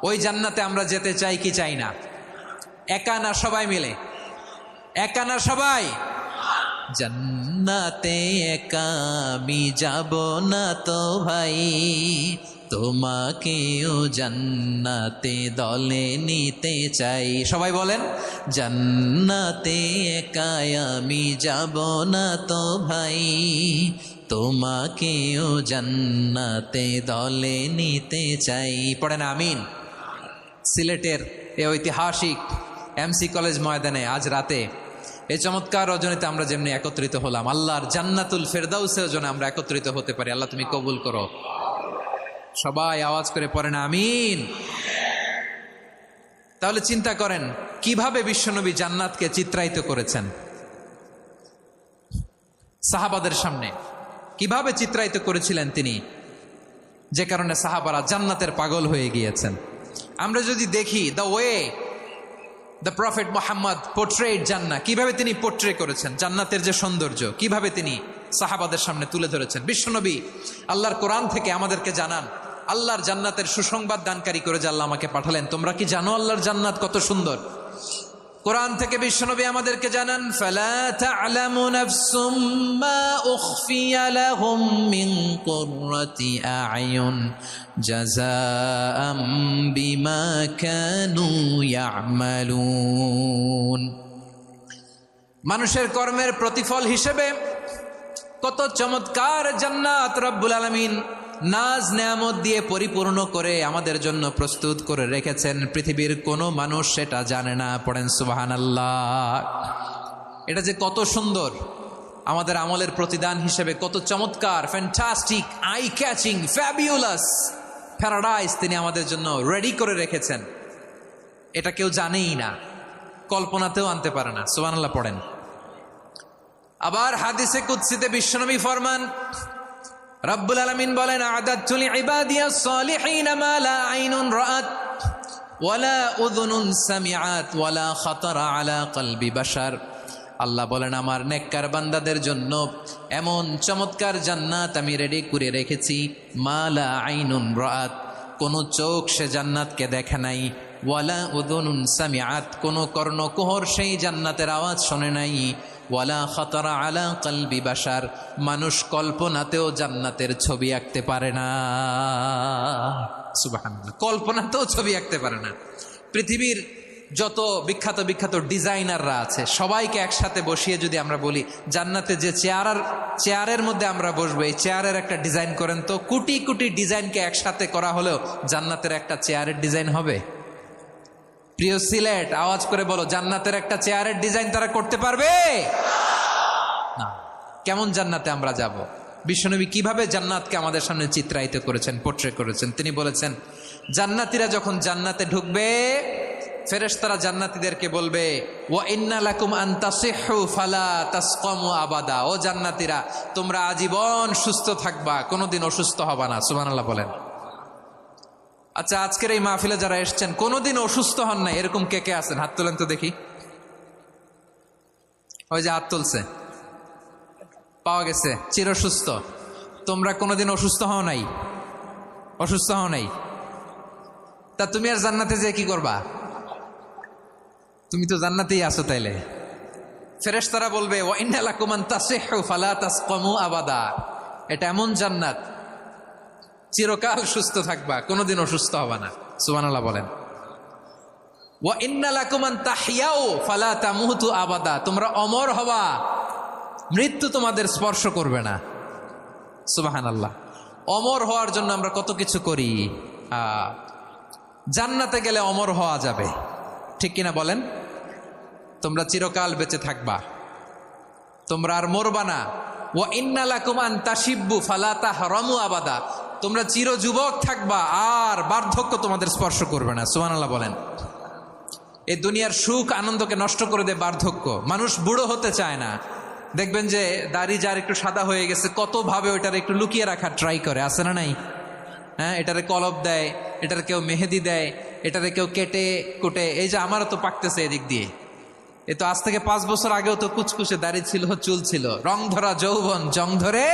ওই জান্নাতে আমরা যেতে চাই কি চাই না? একা না সবাই মিলে? একা না সবাই? জান্নাতে একা আমি যাব না তো ভাই, তোমাকেও জান্নাতে দলে নিতে চাই। সবাই বলেন, জান্নাতে একাই আমি যাব না তো ভাই, তোমাকেও জান্নাতে দলে নিতে চাই। পড়েন আমিন। সিলেটের এই ঐতিহাসিক এমসি কলেজ ময়দানে আজ রাতে এই চমৎকার রজনীতে আমরা যেমনি একত্রিত হলাম, আল্লাহর জান্নাতুল ফেরদাউসের জন্য আমরা একত্রিত হতে পারি। আল্লাহ তুমি কবুল করো। সবাই আওয়াজ করে পড়েন আমিন। তাহলে চিন্তা করেন কিভাবে বিশ্বনবী জান্নাতকে চিত্রায়িত করেছেন সাহাবাদের সামনে, কিভাবে চিত্রায়িত করেছিলেন তিনি, যে কারণে সাহাবারা জান্নাতের পাগল হয়ে গিয়েছেন। আমরা যদি দেখি the way the prophet Mohammad portrait জান্নাত, কিভাবে তিনি পোর্ট্রে করেছেন জান্নাতের যে সৌন্দর্য, কিভাবে তিনি সাহাবাদের সামনে তুলে ধরেছেন। বিশ্বনবী আল্লাহর কোরআন থেকে আমাদেরকে জানান আল্লাহর জান্নাতের সুসংবাদ দানকারী করে যে আল্লাহ আমাকে পাঠালেন। তোমরা কি জানো আল্লাহর জান্নাত কত সুন্দর? কোরআন থেকে বিশ্বনবী আমাদেরকে জানান, ফালা তা'লামু নাফসুম মা উখফিয়া লাহুম মিন কুররাতি আ'য়ুন জাযাআম বিমা কানু ইয়া'মালুন। মানুষের কর্মের প্রতিফল হিসেবে কত চমৎকার জান্নাত রব্বুল আলামিন নাজ নেয়ামত দিয়ে পরিপূর্ণ করে আমাদের জন্য প্রস্তুত করে রেখেছেন। পৃথিবীর কোনো মানুষ সেটা জানে না। পড়েন সুবহানাল্লাহ। এটা যে কত সুন্দর, আমাদের আমলের প্রতিদান হিসেবে কত চমৎকার, fantastic, eye catching, fabulous paradise তিনি আমাদের জন্য রেডি করে রেখেছেন। এটা কেউ জানেই না, কল্পনাতেও আনতে পারে না। সুবহানাল্লাহ পড়েন। আবার হাদিসে কুদসিতে বিশ্বনবী ফরমান, রব্বুল আলামিন বলেন, আ'দাদতু লিইবাদিয়াস সালিহিনা মা লা আইনুন রাআত ওয়ালা উযুনুন সামিআত ওয়ালা খাতারা আলা কলবি বাশার। আল্লাহ বলেন, আমার নেককার বান্দাদের জন্য এমন চমৎকার জান্নাত আমি রেডি করে রেখেছি, মা লা আইনুন রাআত, কোন চোখ সে জান্নাতকে দেখে নাই, ওয়ালা উযুনুন সামিআত, কোন কর্ণকুহর সেই জান্নাতের আওয়াজ শোনে নাই, ওয়ালা খাতারা আলা কলবি বাশার, মানুষ কল্পনাতেও জান্নাতের ছবি আঁকতে পারে না। সুবহানাল্লাহ, কল্পনাতেও ছবি আঁকতে পারে না। পৃথিবীর যত বিখ্যাত বিখ্যাত ডিজাইনাররা আছে সবাইকে একসাথে বসিয়ে যদি আমরা বলি জান্নাতে যে চেয়ারের মধ্যে আমরা বসবো, এই চেয়ারের একটা ডিজাইন করেন তো, কোটি কোটি ডিজাইনকে একসাথে করা হলেও জান্নাতের একটা চেয়ারের ডিজাইন হবে? প্রিয় সিলেট, আওয়াজ করে বলো, জান্নাতের একটা চেয়ারের ডিজাইন তারা করতে পারবে না। কেমন জান্নাতে আমরা যাব? বিশ্বনবী কিভাবে জান্নাতকে আমাদের সামনে চিত্রায়িত করেছেন, পোর্ট্রে করেছেন। তিনি বলেছেন, জান্নাতীরা যখন জান্নাতে ঢুকবে, ফেরেশতারা জান্নাতীদেরকে বলবে, ওয়া ইন্না লাকুম আন তাসিহু ফালা তাসকামু আবাদা। ও জান্নাতীরা, তোমরা আজীবন সুস্থ থাকবা, কোনোদিন অসুস্থ হবা না। সুবহানাল্লাহ বলেন। আচ্ছা, আজকের এই মাহফিলে যারা এসছেন কোনোদিন অসুস্থ হন নাই, এরকম কে কে আছেন? হাত তোলেন তো দেখি। ওই যে হাত তুলছে, পাওয়া গেছে, চিরসুস্থ। তোমরা কোনোদিন অসুস্থ হও নাই? অসুস্থ হও নাই? তা তুমি আর জান্নাতে যে কি করবা? তুমি তো জান্নাতেই আছো। তাইলে ফেরেশতারা বলবে, ওয়া ইন্না লাকুম আন তাসিহু ফালা তাসকামু আবাদা। এটা এমন জান্নাত, চিরকাল সুস্থ থাকবা, কোনোদিন অসুস্থ হবা না। সুবহানাল্লাহ বলেন। ওয়া ইন্না লাকুম আন তাহইয়াউ ফালা তামুতু আবাদা। তোমরা অমর হবা, মৃত্যু তোমাদের স্পর্শ করবে না। সুবহানাল্লাহ। অমর হওয়ার জন্য আমরা কত কিছু করি। জান্নাতে গেলে অমর হওয়া যাবে, ঠিক কিনা বলেন? তোমরা চিরকাল বেঁচে থাকবা, তোমরা আর মরবা না। ওয়া ইন্না লাকুম আন তাশিব্বু ফালা তাহরামু আবাদা। তোমরা চির যুবক থাকবা, আর বার্ধক্য তোমাদের স্পর্শ করবে না। সুবহানাল্লাহ বলেন। এই দুনিয়ার সুখ আনন্দকে নষ্ট করে দেয় বার্ধক্য। মানুষ বুড়ো হতে চায় না। দেখবেন যে দাড়ি যার একটু সাদা হয়ে গেছে, কত ভাবে ওইটার একটু লুকিয়ে রাখার ট্রাই করে, আছে না নাই? হ্যাঁ, এটারে কলপ দেয়, এটারে কেউ মেহেদি দেয়, এটারে কেউ কেটে কুটে। এই যে আমারও তো পাকতেছে এদিক দিয়ে, এ তো আজ থেকে 5 বছর আগেও তো কুচকুচে দাড়ি ছিল, চুল ছিল, রং ধরা যৌবন জং ধরে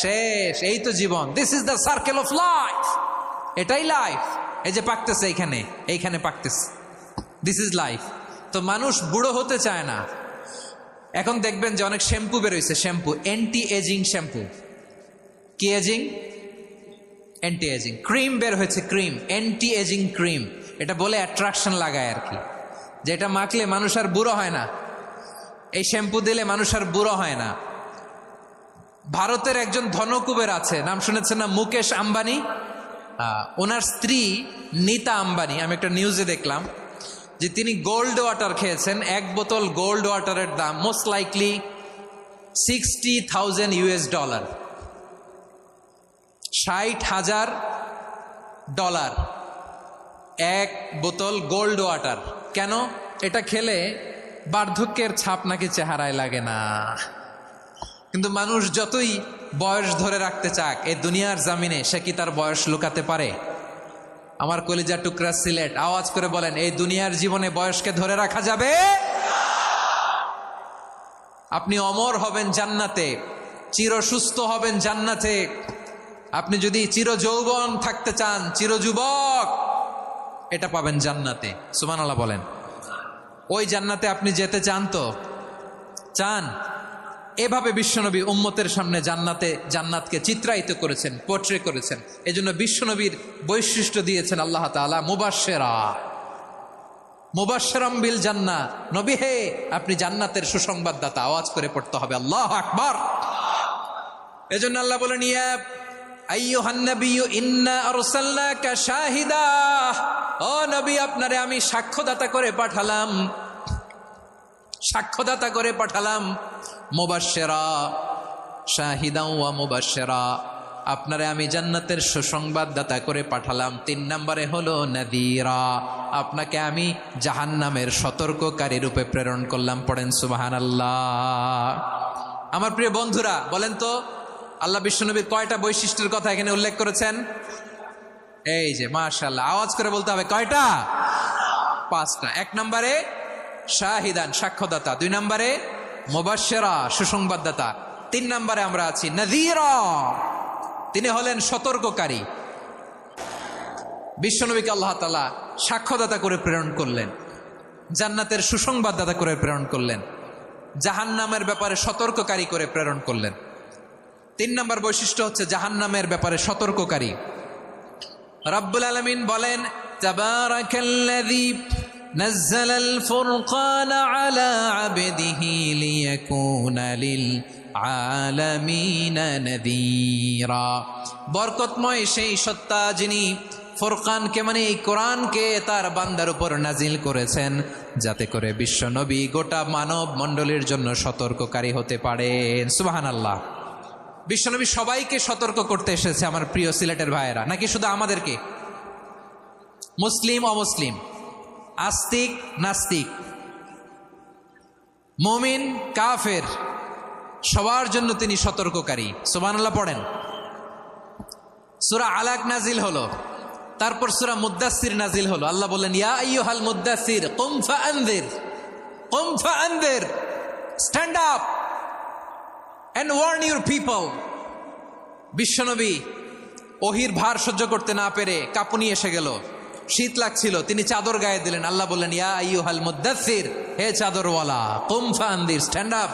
শেষ। এই তো জীবন। This is the circle of life. এটাই লাইফ। এই যে পাকতেছে এইখানে পাকতেছে, দিস ইজ লাইফ। তো মানুষ বুড়ো হতে চায় না। এখন দেখবেন যে অনেক শ্যাম্পু বেরোইছে, শ্যাম্পু, অ্যান্টি এজিং শ্যাম্পু। কি এজিং? অ্যান্টি এজিং ক্রিম বের হয়েছে, ক্রিম, অ্যান্টি এজিং ক্রিম। এটা বলে অ্যাট্রাকশন লাগায় আর কি, যেটা মাখলে মানুষ আর বুড়ো হয় না, এই শ্যাম্পু দিলে মানুষ আর বুড়ো হয় না। ভারতের একজন ধনকুবের আছে, নাম শুনেছেন না, মুকেশ আম্বানি। ওনার স্ত্রী নীতা আম্বানি, আমি একটা নিউজে দেখলাম যে তিনি গোল্ড ওয়াটার খেয়েছেন। এক বোতল গোল্ড ওয়াটারের দাম মোস্ট লাইকলি $60,000, $60,000 এক বোতল গোল্ড ওয়াটার। কেন? এটা খেলে বার্ধক্যের ছাপ নাকি চেহারায় লাগে না। কিন্তু মানুষ যতই বয়স ধরে রাখতে চাক এই দুনিয়ার জামিনে, সে কি তার বয়স লুকাতে পারে? আমার কলিজা টুকরা সিলেট, আওয়াজ করে বলেন, এই দুনিয়ার জীবনে বয়সকে ধরে রাখা যাবে? আপনি অমর হবেন জান্নাতে, চির সুস্থ হবেন জান্নাতে। আপনি যদি চির যৌবন থাকতে চান, চির যুবক, এটা পাবেন জান্নাতে। সুবহানাল্লাহ বলেন। ওই জান্নাতে আপনি যেতে চান তো? চান? এভাবে বিশ্বনবী উম্মতের সামনে জান্নাতকে চিত্রায়িত করেছেন, পোর্ট্রে করেছেন। এজন্য বিশ্বনবীর বৈশিষ্ট্য দিয়েছেন আল্লাহ তাআলা মুবাশশিরাম বিল জান্নাহ। নবী হে, আপনি জান্নাতের সুসংবাদদাতা। আওয়াজ করে পড়তে হবে আল্লাহু আকবার। এজন্য আল্লাহ বলেন, ইয়া আইয়ুহান নাবিয়্যু ইন্না আরসালনাকা শাহিদা। ও নবী, আপনারে আমি সাক্ষ্যদাতা করে পাঠালাম, সাক্ষ্যদাতা করে পাঠালাম। মুবাশশিরা, শাহিদা ওয়া মুবাশশিরা, আপনারে আমি জান্নাতের সুসংবাদদাতা করে পাঠালাম। 3 নম্বরে হলো নাযীরা, আপনাকে আমি জাহান্নামের সতর্ককারী রূপে প্রেরণ করলাম। পড়েন সুবহানাল্লাহ। আমার প্রিয় বন্ধুরা, বলেন তো আল্লাহ বিশ্বনবীর কয়টা বৈশিষ্ট্যের কথা এখানে উল্লেখ করেছেন? এই যে মাশাআল্লাহ, আওয়াজ করে বলতে হবে, কয়টা? 5টা। 1 নম্বরে শাহিদান, সাক্ষ্যদাতা। 2 নম্বরে মুবাশশিরা, সুসংবাদদাতা। 3 নম্বরে আমরা আছি নাযীরা, তিনি হলেন সতর্ককারী। বিশ্বনবীকে আল্লাহ তাআলা সাক্ষ্যদাতা করে প্রেরণ করলেন, জান্নাতের সুসংবাদদাতা করে প্রেরণ করলেন, জাহান্নামের ব্যাপারে সতর্ককারী করে প্রেরণ করলেন। 3 নম্বর বৈশিষ্ট্য হচ্ছে জাহান্নামের ব্যাপারে সতর্ককারী। রব্বুল আলামিন বলেন, তাবারাকাল্লাযী নাযালাল ফুরকানা আলা আবদিহি লিয়াকুনা লিল আলামিনা নাযীরা। বরকতময় সেই সত্তা যিনি ফুরকানকে, মানে এই কোরআনকে তার বান্দার উপর নাজিল করেছেন, যাতে করে বিশ্ব নবী গোটা মানব মণ্ডলীর জন্য সতর্ককারী হতে পারেন। সুবহানাল্লাহ। বিশ্বনবী সবাইকে সতর্ক করতে এসেছে, আমার প্রিয় সিলেটের ভাইয়েরা, নাকি শুধু আমাদেরকে? মুসলিম অমুসলিম, আস্তিক নাস্তিক, মুমিন কাফের, সবার জন্য তিনি সতর্ককারী। সুবহানাল্লাহ পড়েন। সূরা আলাক নাজিল হলো, তারপর সূরা মুদ্দাসসির নাজিল হলো। আল্লাহ বললেন, ইয়া আইয়ুহাল মুদ্দাসসির কুম ফাআনযির, কুম ফাআনযির, stand up and warn your people. বিশ্বনবী ওহির ভার সহ্য করতে না পেরে কাঁপুনি এসে গেল, শীত লাগছিল, তিনি চাদর গায়ে দিলেন। আল্লাহ বললেন, ইয়া আইয়ুহাল মুদ্দাসসির, হে চাদরওয়ালা, কুম ফাআনযির, স্ট্যান্ড আপ,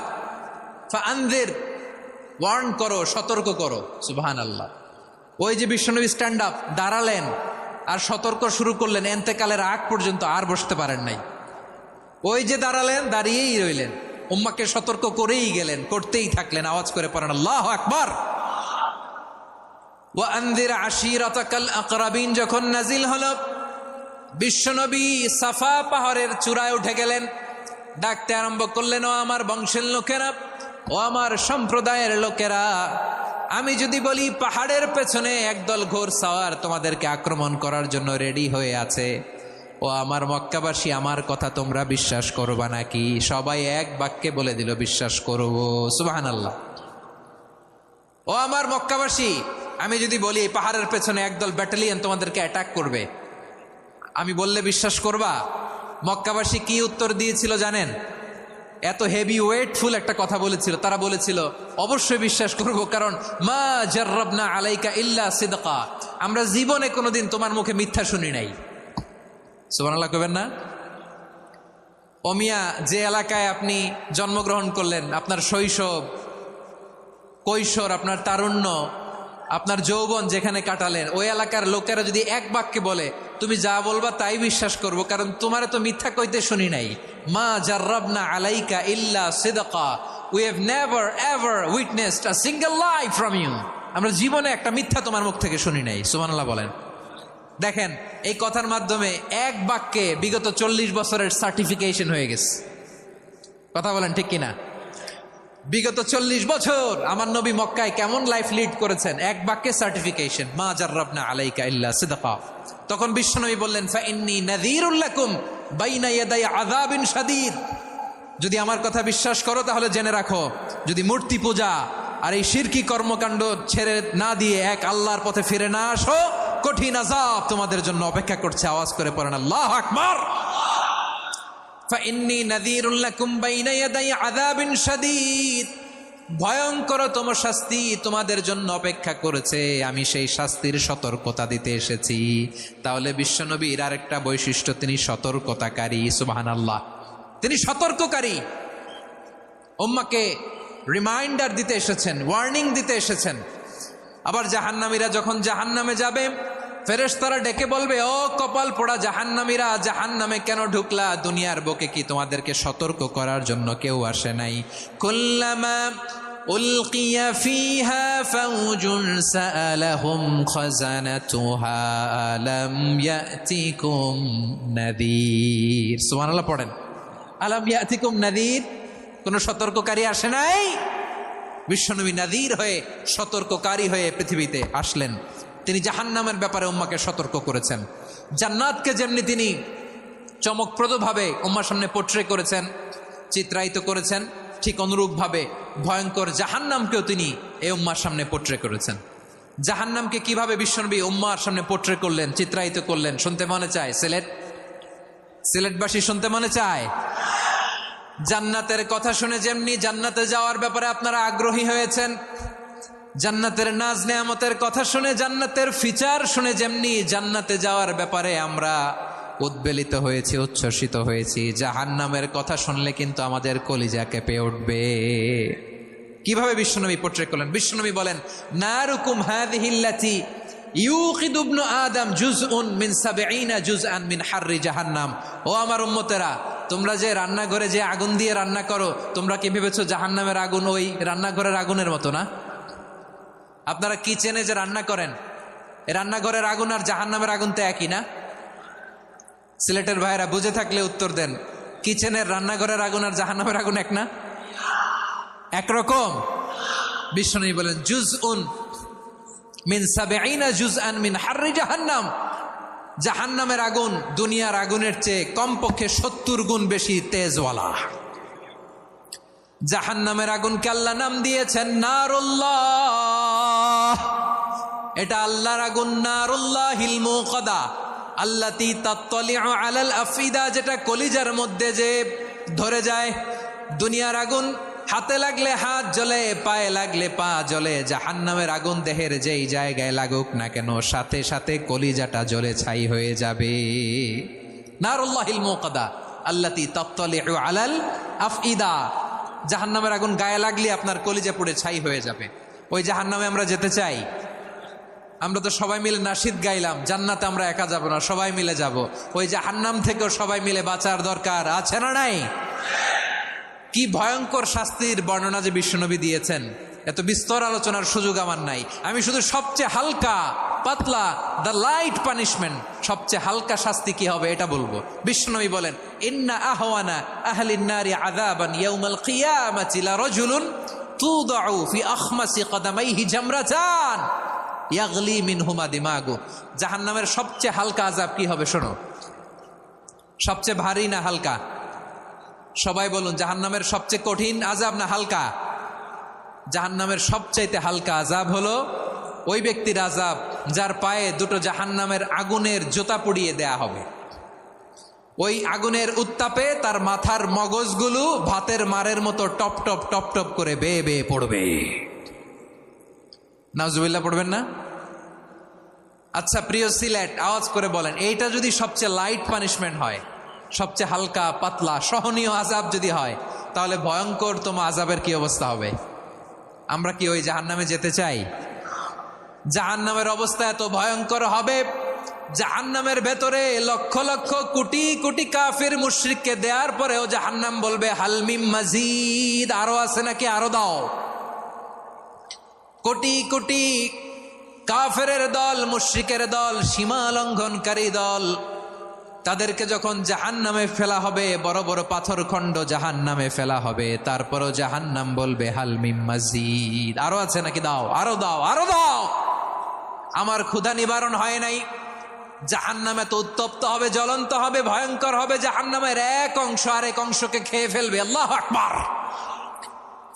ফাআনযির, ওয়ার্ন করো, সতর্ক করো। সুবহানাল্লাহ। ওই যে বিশ্বনবী স্ট্যান্ড আপ, দাঁড়ালেন আর সতর্ক শুরু করলেন, এন্তেকালের আগ পর্যন্ত আর বসতে পারেন নাই। ওই যে দাঁড়ালেন, দাঁড়িয়েই রইলেন, উম্মাকে সতর্ক করেই গেলেন, করতেই থাকলেন। আওয়াজ করে পড়েন আল্লাহু আকবার। ওয়া আনযির আশীরাতাকাল আকরাবিন যখন নাজিল হলো, বিশ্বনবী সাফা পাহাড়ের চূড়ায় উঠে গেলেন, ডাকতে আরম্ভ করলেন, ও আমার বংশের লোকেরা, ও আমার সম্প্রদায়ের লোকেরা, আমি যদি বলি পাহাড়ের পেছনে একদল ঘোড়সাওয়ার তোমাদেরকে আক্রমণ করার জন্য রেডি হয়ে আছে, ও আমার মক্কাবাসী, আমার কথা তোমরা বিশ্বাস করবা নাকি? সবাই এক বাক্যে বলে দিল, বিশ্বাস করব। সুবহানাল্লাহ। ও আমার মক্কাবাসী, আমি যদি বলি এই পাহাড়ের পেছনে একদল ব্যাটালিয়ন তোমাদেরকে অ্যাটাক করবে, আমি বললে বিশ্বাস করবা? মক্কাবাসী কি উত্তর দিয়েছিল জানেন? এত হেভি ওয়েটফুল একটা কথা বলেছিল। তারা বলেছিল, অবশ্যই বিশ্বাস করব, কারণ মা জাররাবনা আলাইকা ইল্লা সিদকা, আমরা জীবনে কোনোদিন তোমার মুখে মিথ্যা শুনি নাই। সুবহানাল্লাহ কইবেন না? ওমিয়া, যে এলাকায় আপনি জন্মগ্রহণ করলেন, আপনার শৈশব, কৈশোর, আপনার তারুণ্য, আপনার যৌবন যেখানে কাটালেন ওই এলাকার লোকেরা যদি এক বাক্যে বলে তুমি যা বলবা তাই বিশ্বাস করব, কারণ তোমারে তো মিথ্যা কইতে শুনি নাই। মা জাররাবনা আলাইকা ইল্লা সিদকা, we have never ever witnessed a single lie from you. আমরা জীবনে একটা মিথ্যা তোমার মুখ থেকে শুনি নাই। সুবহানাল্লাহ বলেন। দেখেন এই কথার মাধ্যমে এক বাক্যে বিগত 40 বছরের সার্টিফিকেশন হয়ে গেছে। কথা বলেন ঠিক কিনা? বিগত 40 বছর আমার নবী মক্কায় কেমন লাইফ লিড করেছেন, এক বাক্যে সার্টিফিকেশন, মা জাররাবনা আলাইকা ইল্লা সিদকা। তখন বিশ্বনবী বললেন ফাইন্নী নাযীরুল লাকুম বাইনা ইয়াদাই আযাবিন শাদীদ। যদি আমার কথা বিশ্বাস করো তাহলে জেনে রাখো, যদি মূর্তি পূজা আর এই শিরকি কর্মকাণ্ড ছেড়ে না দিয়ে এক আল্লাহর পথে ফিরে না আসো, কঠিন আযাব তোমাদের জন্য অপেক্ষা করছে। আওয়াজ করে পড়েন আল্লাহু আকবার। ফাইন্নী নাযীরুল লাকুম বাইনা ইয়াদাই আযাবিন শাদীদ, ভয়ঙ্করতম শাস্তি তোমাদের জন্য অপেক্ষা করেছে, আমি সেই শাস্তির সতর্কতা দিতে এসেছি। তাহলে বিশ্বনবীর আরেকটা বৈশিষ্ট্য, তিনি সতর্কতাকারী। সুবহানাল্লাহ, তিনি সতর্ককারী। উম্মাহকে রিমাইন্ডার দিতে এসেছেন, ওয়ার্নিং দিতে এসেছেন। আবার জাহান্নামীরা যখন জাহান্নামে যাবে, ফেরেশতারা ডেকে বলবে, ও কপাল পোড়া জাহান্নামীরা, জাহান্নামে কেন ঢুকলা? দুনিয়ার বুকে কি তোমাদেরকে সতর্ক করার জন্য কেউ আসে নাই? কুল্লামা উলকিয়া ফিহা ফাউজুন সাআলাহুম খাজানাতুহা আলাম ইয়াতিকুম নাযীর। সুবহানাল্লাহ পড়েন। আলাম ইয়াতিকুম নাযীর, কোন সতর্ককারী আসে নাই? বিশ্বনবী নাযীর হয়ে, সতর্ককারী হয়ে পৃথিবীতে আসলেন। তিনি জাহান্নামের ব্যাপারে উম্মাকে সতর্ক করেছেন। জান্নাতকে যেমনি তিনি চমকপ্রদভাবে উম্মার সামনে পোট্রে করেছেন, চিত্রায়িত করেছেন, ঠিক অনুরূপভাবে ভয়ঙ্কর জাহান্নামকেও তিনি এই উম্মার সামনে পোট্রে করেছেন। জাহান্নামকে কিভাবে বিশ্বনবী উম্মার সামনে পোট্রে করলেন, চিত্রায়িত করলেন, শুনতে মনে চায়? সিলেটবাসী শুনতে মনে চায়? জান্নাতের কথা শুনে যেমনি জান্নাতে যাওয়ার ব্যাপারে আপনারা আগ্রহী হয়েছেন, জান্নাতের নাজ নেয়ামতের কথা শুনে, জান্নাতের ফিচার শুনে যেমনি জান্নাতে যাওয়ার ব্যাপারে আমরা উদ্বেলিত হয়েছি, উচ্ছ্বসিত হয়েছি, জাহান্নামের কথা শুনলে কিন্তু আমাদের কলিজা কেঁপে উঠবে। কিভাবে বিশ্বনবী পোট্রে করলেন? বিশ্বনবী বলেন, নারুকুম হাযিহিল্লাতী ইউকিদু ইবনু আদম জুজউন মিন ৭০ জুজআন মিন হাররি জাহান্নাম। ও আমার উম্মতেরা, তোমরা যে রান্নাঘরে যে আগুন দিয়ে রান্না করো, তোমরা কি ভেবেছো জাহান্নামের আগুন ওই রান্নাঘরের আগুনের মতো না? আপনারা কিচেনে যে রান্না করেন, এই রান্নাঘরের আগুন আর জাহান্নামের আগুন তো একই না? সিলেটের ভাইরা বুঝে থাকলে উত্তর দেন, কিচেনের রান্নাঘরের আগুন আর জাহান্নামের আগুন এক না? একরকম? বিশ্বনবী বলেন, জুজউন মিন ৭০ জুজআন মিন হাররি জাহান্নাম। জাহান্নামের আগুন দুনিয়ার আগুনের চেয়ে কমপক্ষে ৭০ গুণ বেশি তেজওয়ালা। জাহান্নামের আগুনকে আল্লাহ নাম দিয়েছেন নারুল্লাহ। এটা আল্লাহর আগুন, নারুল্লাহিল মুকাদা আল্লাতী তাত্তালিউ আলাল আফিদা, যেটা কলিজার মধ্যে যে ধরে যায়। দুনিয়ার আগুন হাতে লাগলে হাত জ্বলে, পায়ে লাগলে পা জ্বলে। জাহান্নামের আগুন দেহের যেই জায়গায় লাগুক না কেন, সাথে সাথে কলিজাটা জ্বলে ছাই হয়ে যাবে। নারুল্লাহিল মুকাদা আল্লাতী তাত্তালিউ আলাল আফইদা, জাহান্নামের আগুন গায়ে লাগলে আপনার কলিজা পুড়ে ছাই হয়ে যাবে। ওই জাহান্নামে আমরা যেতে চাই? আমরা তো সবাই মিলে নাশিদ গাইলাম, জান্নাতে আমরা একা যাব না, সবাই মিলে যাব। ওই জাহান্নাম থেকেও সবাই মিলে বাঁচার দরকার আছে না নাই? কি ভয়ঙ্কর শাস্তির বর্ণনা যে বিশ্বনবী দিয়েছেন, এত বিস্তর আলোচনার সুযোগ আমার নাই। আমি শুধু সবচেয়ে হালকা পাতলা, দ্য লাইট পানিশমেন্ট, সবচেয়ে হালকা শাস্তি কি হবে এটা বলবো। বিশ্বনবী বলেন, ইন্না আহওয়ানা আহলিন নারি আযাবান ইয়াউমাল কিয়ামাতি লারাজুলুন তুদাউ ফি আখমাসি কদামাইহি জামরাতান ইয়াগলি মিনহুমা দিমাগু। জাহান্নামের সবচেয়ে হালকা আযাব কি হবে শোনো। সবচেয়ে ভারী না হালকা? সবাই বলুন, জাহান্নামের সবচেয়ে কঠিন আযাব না হালকা? জাহান্নামের সবচাইতে হালকা আযাব হলো ওই ব্যক্তির আযাব যার পায়ে দুটো জাহান্নামের আগুনের জুতা পরিয়ে দেয়া হবে। ওই আগুনের উত্তাপে তার মাথার মগজগুলো ভাতের মারের মতো টপ টপ টপ টপ করে বেয়ে বেয়ে পড়বে। নাউজুবিল্লাহ পড়বেন না? আচ্ছা প্রিয় সিলেট, আওয়াজ করে বলেন, এইটা যদি সবচেয়ে লাইট পানিশমেন্ট হয়, সবচেয়ে হালকা পাতলা সহনীয় আযাব যদি হয়, তাহলে ভয়ঙ্করতম আযাবের কি অবস্থা হবে? আমরা কি ওই জাহান্নামে যেতে চাই? জাহান্নামের অবস্থা এত ভয়ঙ্কর হবে, জাহান্নামের ভেতরে লক্ষ লক্ষ কোটি কোটি কাফির মুশরিককে দেওয়ার পরেও জাহান্নাম বলবে হালমিম মাজিদ, আরো আছে নাকি, আরো দাও। কোটি কোটি কাফেরের দল, মুশরিকের দল, সীমা লঙ্ঘনকারী দল, তাদেরকে যখন জাহান্নামে ফেলা হবে, বড় বড় পাথর খণ্ড জাহান্নামে ফেলা হবে, তারপরও জাহান্নাম বলবে হালমিম মাজিদ, আরো আছে নাকি, দাও, আরো দাও, আরো দাও। আমার ক্ষুধা নিবারণ হয় নাই। জাহান্নামে তো উত্তপ্ত হবে, জ্বলন্ত হবে, ভয়ঙ্কর হবে। জাহান্নামের এক অংশ আরেক অংশকে খেয়ে ফেলবে। আল্লাহু আকবার।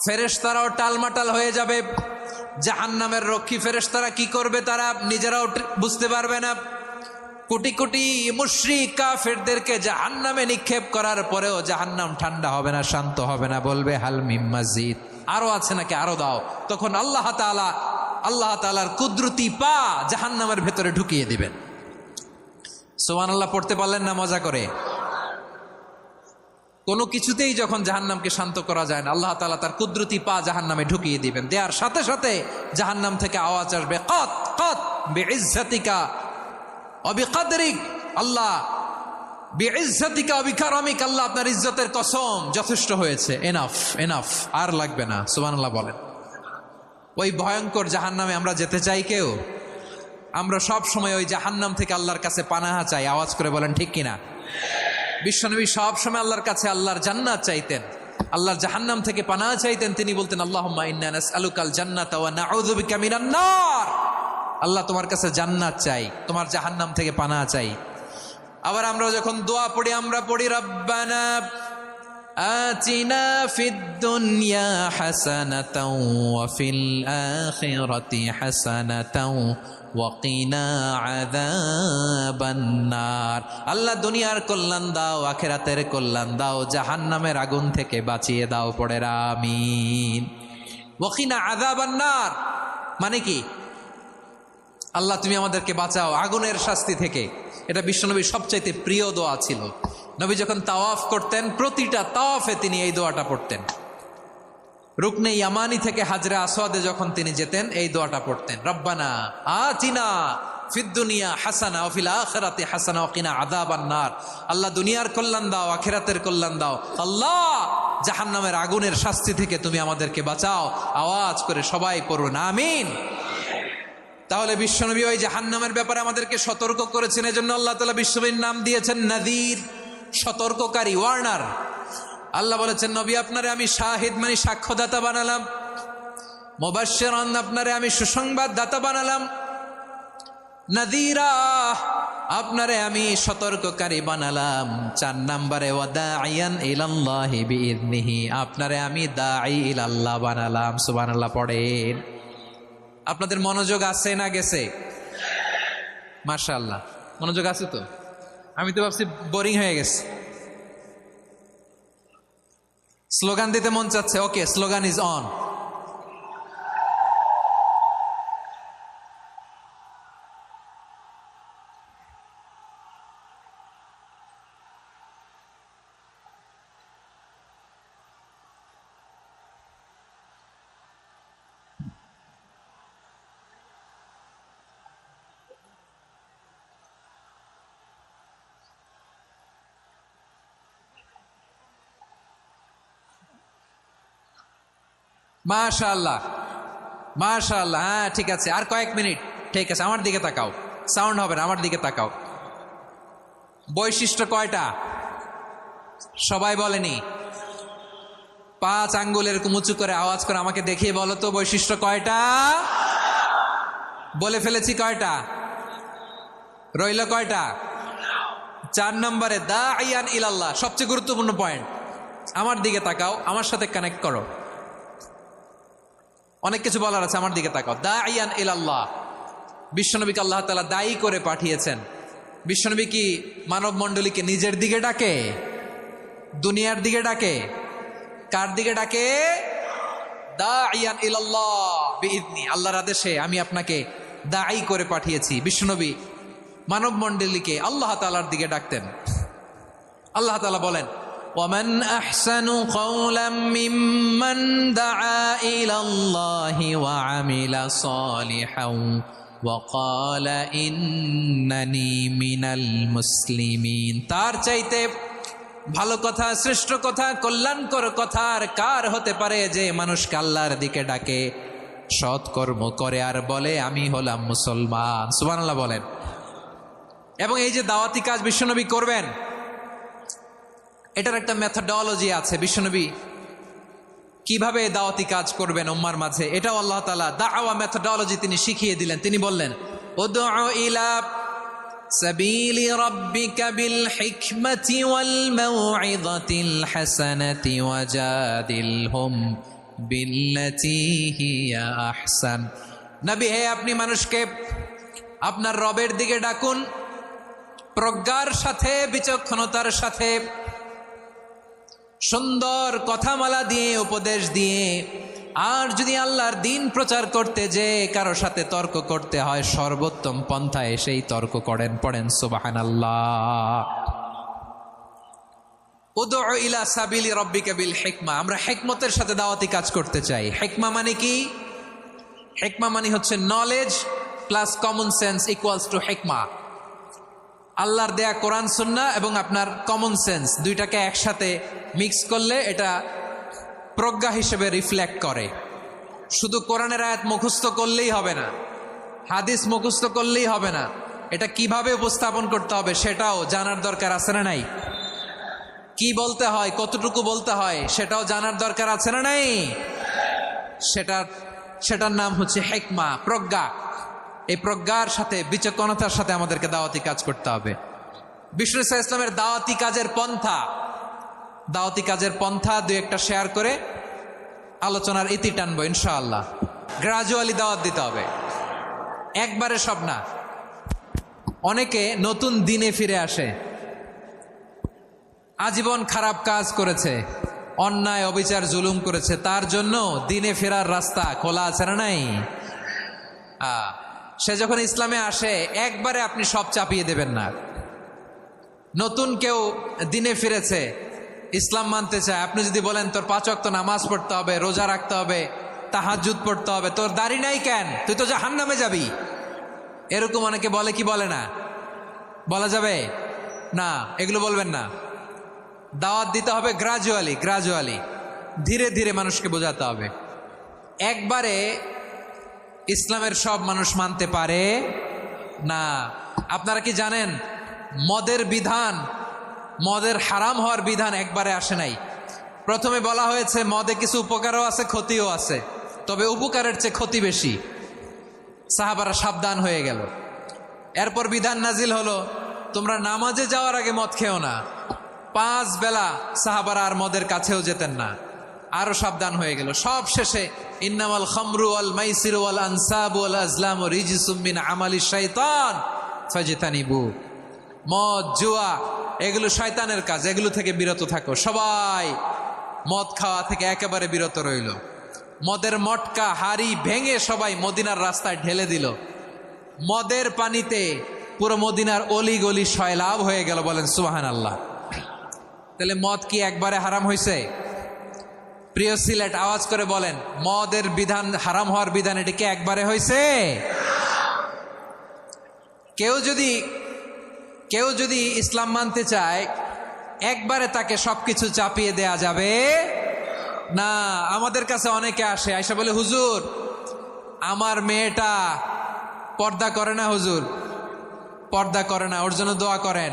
ফেরেশতারাও টালমাটাল হয়ে যাবে। জাহান্নামের রক্ষী ফেরেশতারা কি করবে তারা নিজেরাও বুঝতে পারবে না। কোটি কোটি মুশরিক কাফেরদেরকে জাহান্নামে নিক্ষেপ করার পরেও জাহান্নাম ঠান্ডা হবে না, শান্ত হবে না, বলবে হাল মিম মাজিদ, আরো আছে নাকি, আরো দাও। তখন আল্লাহ তাআলার কুদরতি পা জাহান্নামের ভেতরে ঢুকিয়ে দিবেন। সুবহানাল্লাহ পড়তে পারলেন না মজা করে? কোনো কিছুতেই যখন জাহান্নামকে শান্ত করা যায় না, আল্লাহ তাআলা তার কুদরতি পা জাহান্নামে ঢুকিয়ে দিবেন। দেওয়ার সাথে সাথে জাহান্নাম থেকে আওয়াজ আসবে, কত কত বিইজ্জাতিকা ওয়া বিকদরিক, আল্লাহ বিইজ্জাতিকা ওয়া বিকারামিক, আল্লাহ আপনার ইজ্জতের কসম, যথেষ্ট হয়েছে, এনাফ এনাফ, আর লাগবে না। সুবহানাল্লাহ বলেন। ওই ভয়ঙ্কর জাহান্নামে আমরা যেতে চাই কেউ? আমরা সব সময় ওই জাহান্নাম থেকে আল্লাহর কাছে পানাহা চাই। আওয়াজ করে বলেন ঠিক কিনা? বিশ্বনবী সব সময় আল্লাহর কাছে আল্লাহর জান্নাত চাইতেন, আল্লাহর জাহান্নাম থেকে পানাহা চাইতেন। তিনি বলতেন আল্লাহুম্মা ইন্না নাসআলুকাল জান্নাতা ওয়া নাউযু বিকা মিনান নার। আল্লাহ তোমার কাছে জান্নাত চাই, তোমার জাহান্নাম থেকে পানাহা চাই। আবার আমরা যখন দোয়া পড়ি, আমরা পড়ি রব্বানা আতিনা ফিদ দুনিয়া হাসানাতাও ওয়া ফিল আখিরাতি হাসানাতাও ওয়া কিনা আযাবান নার। আল্লাহ দুনিয়ার কল্যাণ দাও, আখিরাতের কল্যাণ দাও, জাহান্নামের আগুন থেকে বাঁচিয়ে দাও। পড়ে আমিন। ওয়া কিনা আযাবান নার মানে কি? আল্লাহ তুমি আমাদেরকে বাঁচাও আগুনের শাস্তি থেকে। এটা বিশ্বনবীর সবচাইতে প্রিয় দোয়া ছিল। নবী যখন তাওয়াফ করতেন, প্রতিটা তাওয়াফে তিনি এই দোয়াটা পড়তেন। রুকনে ইয়ামানি থেকে হাজরে আসওয়াদে যখন তিনি যেতেন, এই দোয়াটা পড়তেন, রব্বানা আতিনা ফিদ দুনিয়া হাসানা ওয়া ফিল আখিরাতি হাসানা ওয়া কিনা আযাবান নার। আল্লাহ দুনিয়ার কল্যাণ দাও, আখিরাতের কল্যাণ দাও। আল্লাহ জাহান্নামের আগুনের শাস্তি থেকে তুমি আমাদেরকে বাঁচাও। আওয়াজ করে সবাই পড়ুন আমিন। তাহলে বিশ্বনবী ওই জাহান্নামের ব্যাপারে আমাদেরকে সতর্ক করেছেন। এজন্য আল্লাহ তাআলা বিশ্বনবীর নাম দিয়েছেন নাযীর, সতর্ককারী, ওয়ার্নার। আল্লাহ বলেছেন নবী আপনারে আমি শাহিদ মানে সাক্ষ্যদাতা বানালাম, মুবাশশিরান আপনারে আমি সুসংবাদ দাতা বানালাম, নাযীরা আপনারে আমি সতর্ককারী বানালাম। 4 নম্বরে ওয়া দাঈয়ান ইলাল্লাহি বিইذনিহি, আপনারে আমি দাঈ ইলাল্লাহ বানালাম। সুবহানাল্লাহ পড়েন। আপনাদের মনোযোগ আছে না গেছে? মাশাআল্লাহ মনোযোগ আছে তো। আমি তো ভাবছি বোরিং হয়ে গেছে। স্লোগান দিতে মন চাচ্ছে। ওকে, স্লোগান ইজ অন। মাশাআল্লাহ মাশাআল্লাহ। হ্যাঁ ঠিক আছে, আর কয়েক মিনিট। ঠিক আছে, আমার দিকে তাকাও, সাউন্ড হবে না, আমার দিকে তাকাও। বৈশিষ্ট্য কয়টা সবাই বলেনি? 5 আঙ্গুল এরকম উঁচু করে আওয়াজ করে আমাকে দেখিয়ে বলো তো বৈশিষ্ট্য কয়টা? বলে ফেলেছি কয়টা? রইল কয়টা? 4 নম্বরে দাঈয়ান ইলাল্লাহ, সবচেয়ে গুরুত্বপূর্ণ পয়েন্ট। আমার দিকে তাকাও, আমার সাথে কানেক্ট করো। অনেক কিছু বলার আছে, আমার দিকে তাকাও। দাঈয়ান ইলাল্লাহ, বিশ্বনবীকে আল্লাহ তাআলা দায়ী করে পাঠিয়েছেন। বিশ্বনবী কি মানব মণ্ডলীকে নিজের দিকে ডাকে? দুনিয়ার দিকে ডাকে? কার দিকে ডাকে? দাঈয়ান ইলাল্লাহ বিইذনি, আল্লাহর আদেশে আমি আপনাকে দায়ী করে পাঠিয়েছি। বিশ্বনবী মানব মণ্ডলীকে আল্লাহ তাআলার দিকে ডাকতেন। আল্লাহ তাআলা বলেন ومن أحسن قولا ممن دعا إلى الله وعمل صالحا وقال إنني من المسلمين। তার চাইতে ভালো কথা, শ্রেষ্ঠ কথা, কল্যাণকর কথা আর কার হতে পারে যে মানুষকে আল্লাহর দিকে ডাকে, সৎকর্ম করে আর বলে আমি হলাম মুসলমান। সুবহানাল্লাহ বলেন। এবং এই যে দাওয়াতি কাজ বিশ্বনবী করবেন, এটার একটা মেথডোলজি আছে। বিশ্বনবী কিভাবে দাওয়াতি কাজ করবেন উম্মার মাঝে, এটাও আল্লাহ তাআলা দাওয়া মেথডোলজি তিনি শিখিয়ে দিলেন। তিনি বললেন, উদউ ইলা সাবিলি রাব্বিকা বিল হিকমাতি ওয়াল মাউইযাতিল হাসানাতি ওয়াজাদিলহুম বিল্লাতী হিয়া আহসান। নবী হে, আপনি মানুষকে আপনার রবের দিকে ডাকুন প্রজ্ঞার সাথে, বিচক্ষণতার সাথে, সুন্দর কথামালা দিয়ে, উপদেশ দিয়ে। আর যদি আল্লাহর দ্বীন প্রচার করতে যে কারো সাথে তর্ক করতে হয়, সর্বোত্তম পন্থায় সেই তর্ক করেন। পড়েন সুবহানাল্লাহ। উদউ ইলা সাবিলি রাব্বিকা বিল হিকমা। আমরা হিকমতের সাথে দাওয়াতি কাজ করতে চাই। হিকমা মানে কি? হিকমা মানে হচ্ছে knowledge plus common sense equals to হিকমা। আল্লাহর দেয়া কোরআন সুন্নাহ এবং আপনার কমন সেন্স দুইটাকে একসাথে মিক্স করলে এটা প্রজ্ঞা হিসেবে রিফ্লেক্ট করে। শুধু কোরআনের আয়াত মুখস্থ করলেই হবে না, হাদিস মুখস্থ করলেই হবে না, এটা কিভাবে উপস্থাপন করতে হবে সেটাও জানার দরকার আছে না নাই? কি বলতে হয়, কতটুকু বলতে হয় সেটাও জানার দরকার আছে না নাই? সেটার নাম হচ্ছে হিকমা, প্রজ্ঞা। এই প্রজ্ঞার সাথে, বিচক্ষণতার সাথে আমাদেরকে দাওয়াতি কাজ করতে হবে। বিষ্ণু ইসলামের দাওয়াতি কাজের পন্থা দুই একটা শেয়ার করে আলোচনার ইতি টানবো ইনশাআল্লাহ। গ্রাজুয়ালি দাওয়াত দিতে হবে, একবারে সব না। অনেকে নতুন দিনে ফিরে আসে, আজীবন খারাপ কাজ করেছে, অন্যায় অবিচার জুলুম করেছে, তার জন্য দিনে ফেরার রাস্তা খোলা আছে না নাই? সে যখন ইসলামে আসে একবারে আপনি সব চাপিয়ে দেবেন না। নতুন কেউ দিনে ফিরেছে, ইসলাম মানতে চায়, আপনি যদি বলেন তোর 5 ওয়াক্ত নামাজ পড়তে হবে, রোজা রাখতে হবে, তাহাজ্জুদ পড়তে হবে, তোর দাড়ি নাই কেন, তুই তো জাহান্নামে যাবি, এরকম অনেকে বলে কি বলে না? বলা যাবে না, এগুলো বলবেন না। দাওয়াত দিতে হবে গ্রাজুয়ালি, ধীরে ধীরে মানুষকে বোঝাতে হবে। একবারে ইসলামের সব মানুষ মানতে পারে না। আপনারা কি জানেন মদের হারাম হওয়ার বিধান একবারে আসে নাই। প্রথমে বলা হয়েছে মদে কিছু উপকারও আছে, ক্ষতিও আছে, তবে উপকারের চেয়ে ক্ষতি বেশি। সাহাবারা সাবধান হয়ে গেল। এরপর বিধান নাজিল হলো, তোমরা নামাজে যাওয়ার আগে মদ খেও না। 5 বেলা সাহাবারা আর মদের কাছেও যেতেন না, আরো সাবধান হয়ে গেল। সব শেষে ইন্নামাল খামরু ওয়াল মাইসিরু ওয়াল আনসাবু ওয়াল আজলামু রিজসুম মিন আমালিশ শাইতান ফাজতানিবু। মদ, জুয়া এগুলো শয়তানের কাজ, এগুলো থেকে বিরত থাকো। সবাই মদ খাওয়া থেকে একেবারে বিরত রইল। মদের মটকা হাড়ি ভেঙে সবাই মদিনার রাস্তায় ঢেলে দিল। মদের পানিতে পুরো মদিনার অলি গলি সয়লাভ হয়ে গেল। বলেন সুবহানাল্লাহ। তাহলে মদ কি একবারে হারাম হয়েছে? প্রিয় সিলেট আওয়াজ করে বলেন, মদের বিধান, হারাম হওয়ার বিধান এটি কি একবারে হয়েছে? কেউ যদি ইসলাম মানতে চায় একবারে তাকে সবকিছু চাপিয়ে দেয়া যাবে না। আমাদের কাছে অনেকে আসে, আয়সা বলে, হুজুর আমার মেয়েটা পর্দা করে না, হুজুর পর্দা করে না, ওর জন্য দোয়া করেন।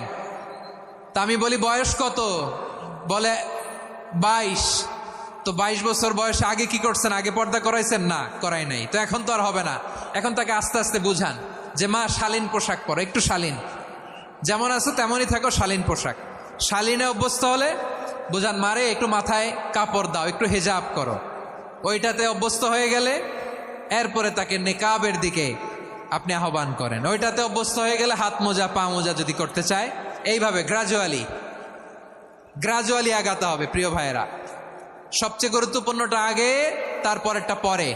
তা আমি বলি বয়স কত? বলে 22। তো 22 বছর বয়সে আগে কি করছেন? আগে পর্দা করাইছেন? না, করাই নাই। তো এখন তো আর হবে না। এখন তাকে আস্তে আস্তে বুঝান যে মা শালীন পোশাক পরো, একটু শালীন, যেমন আছো তেমনই থাকো, শালীন পোশাক। শালীনে অভ্যস্ত হলে বুঝান, মারে একটু মাথায় কাপড় দাও, একটু হেজাব করো। ওইটাতে অভ্যস্ত হয়ে গেলে এরপরে তাকে নেকাবের দিকে আপনি আহ্বান করেন। ওইটাতে অভ্যস্ত হয়ে গেলে হাত মোজা, পা মোজা যদি করতে চায়, এইভাবে গ্রাজুয়ালি আগাতে হবে। প্রিয় ভাইয়েরা, সবচেয়ে গুরুত্বপূর্ণটা আগে, তারপরেরটা পরে।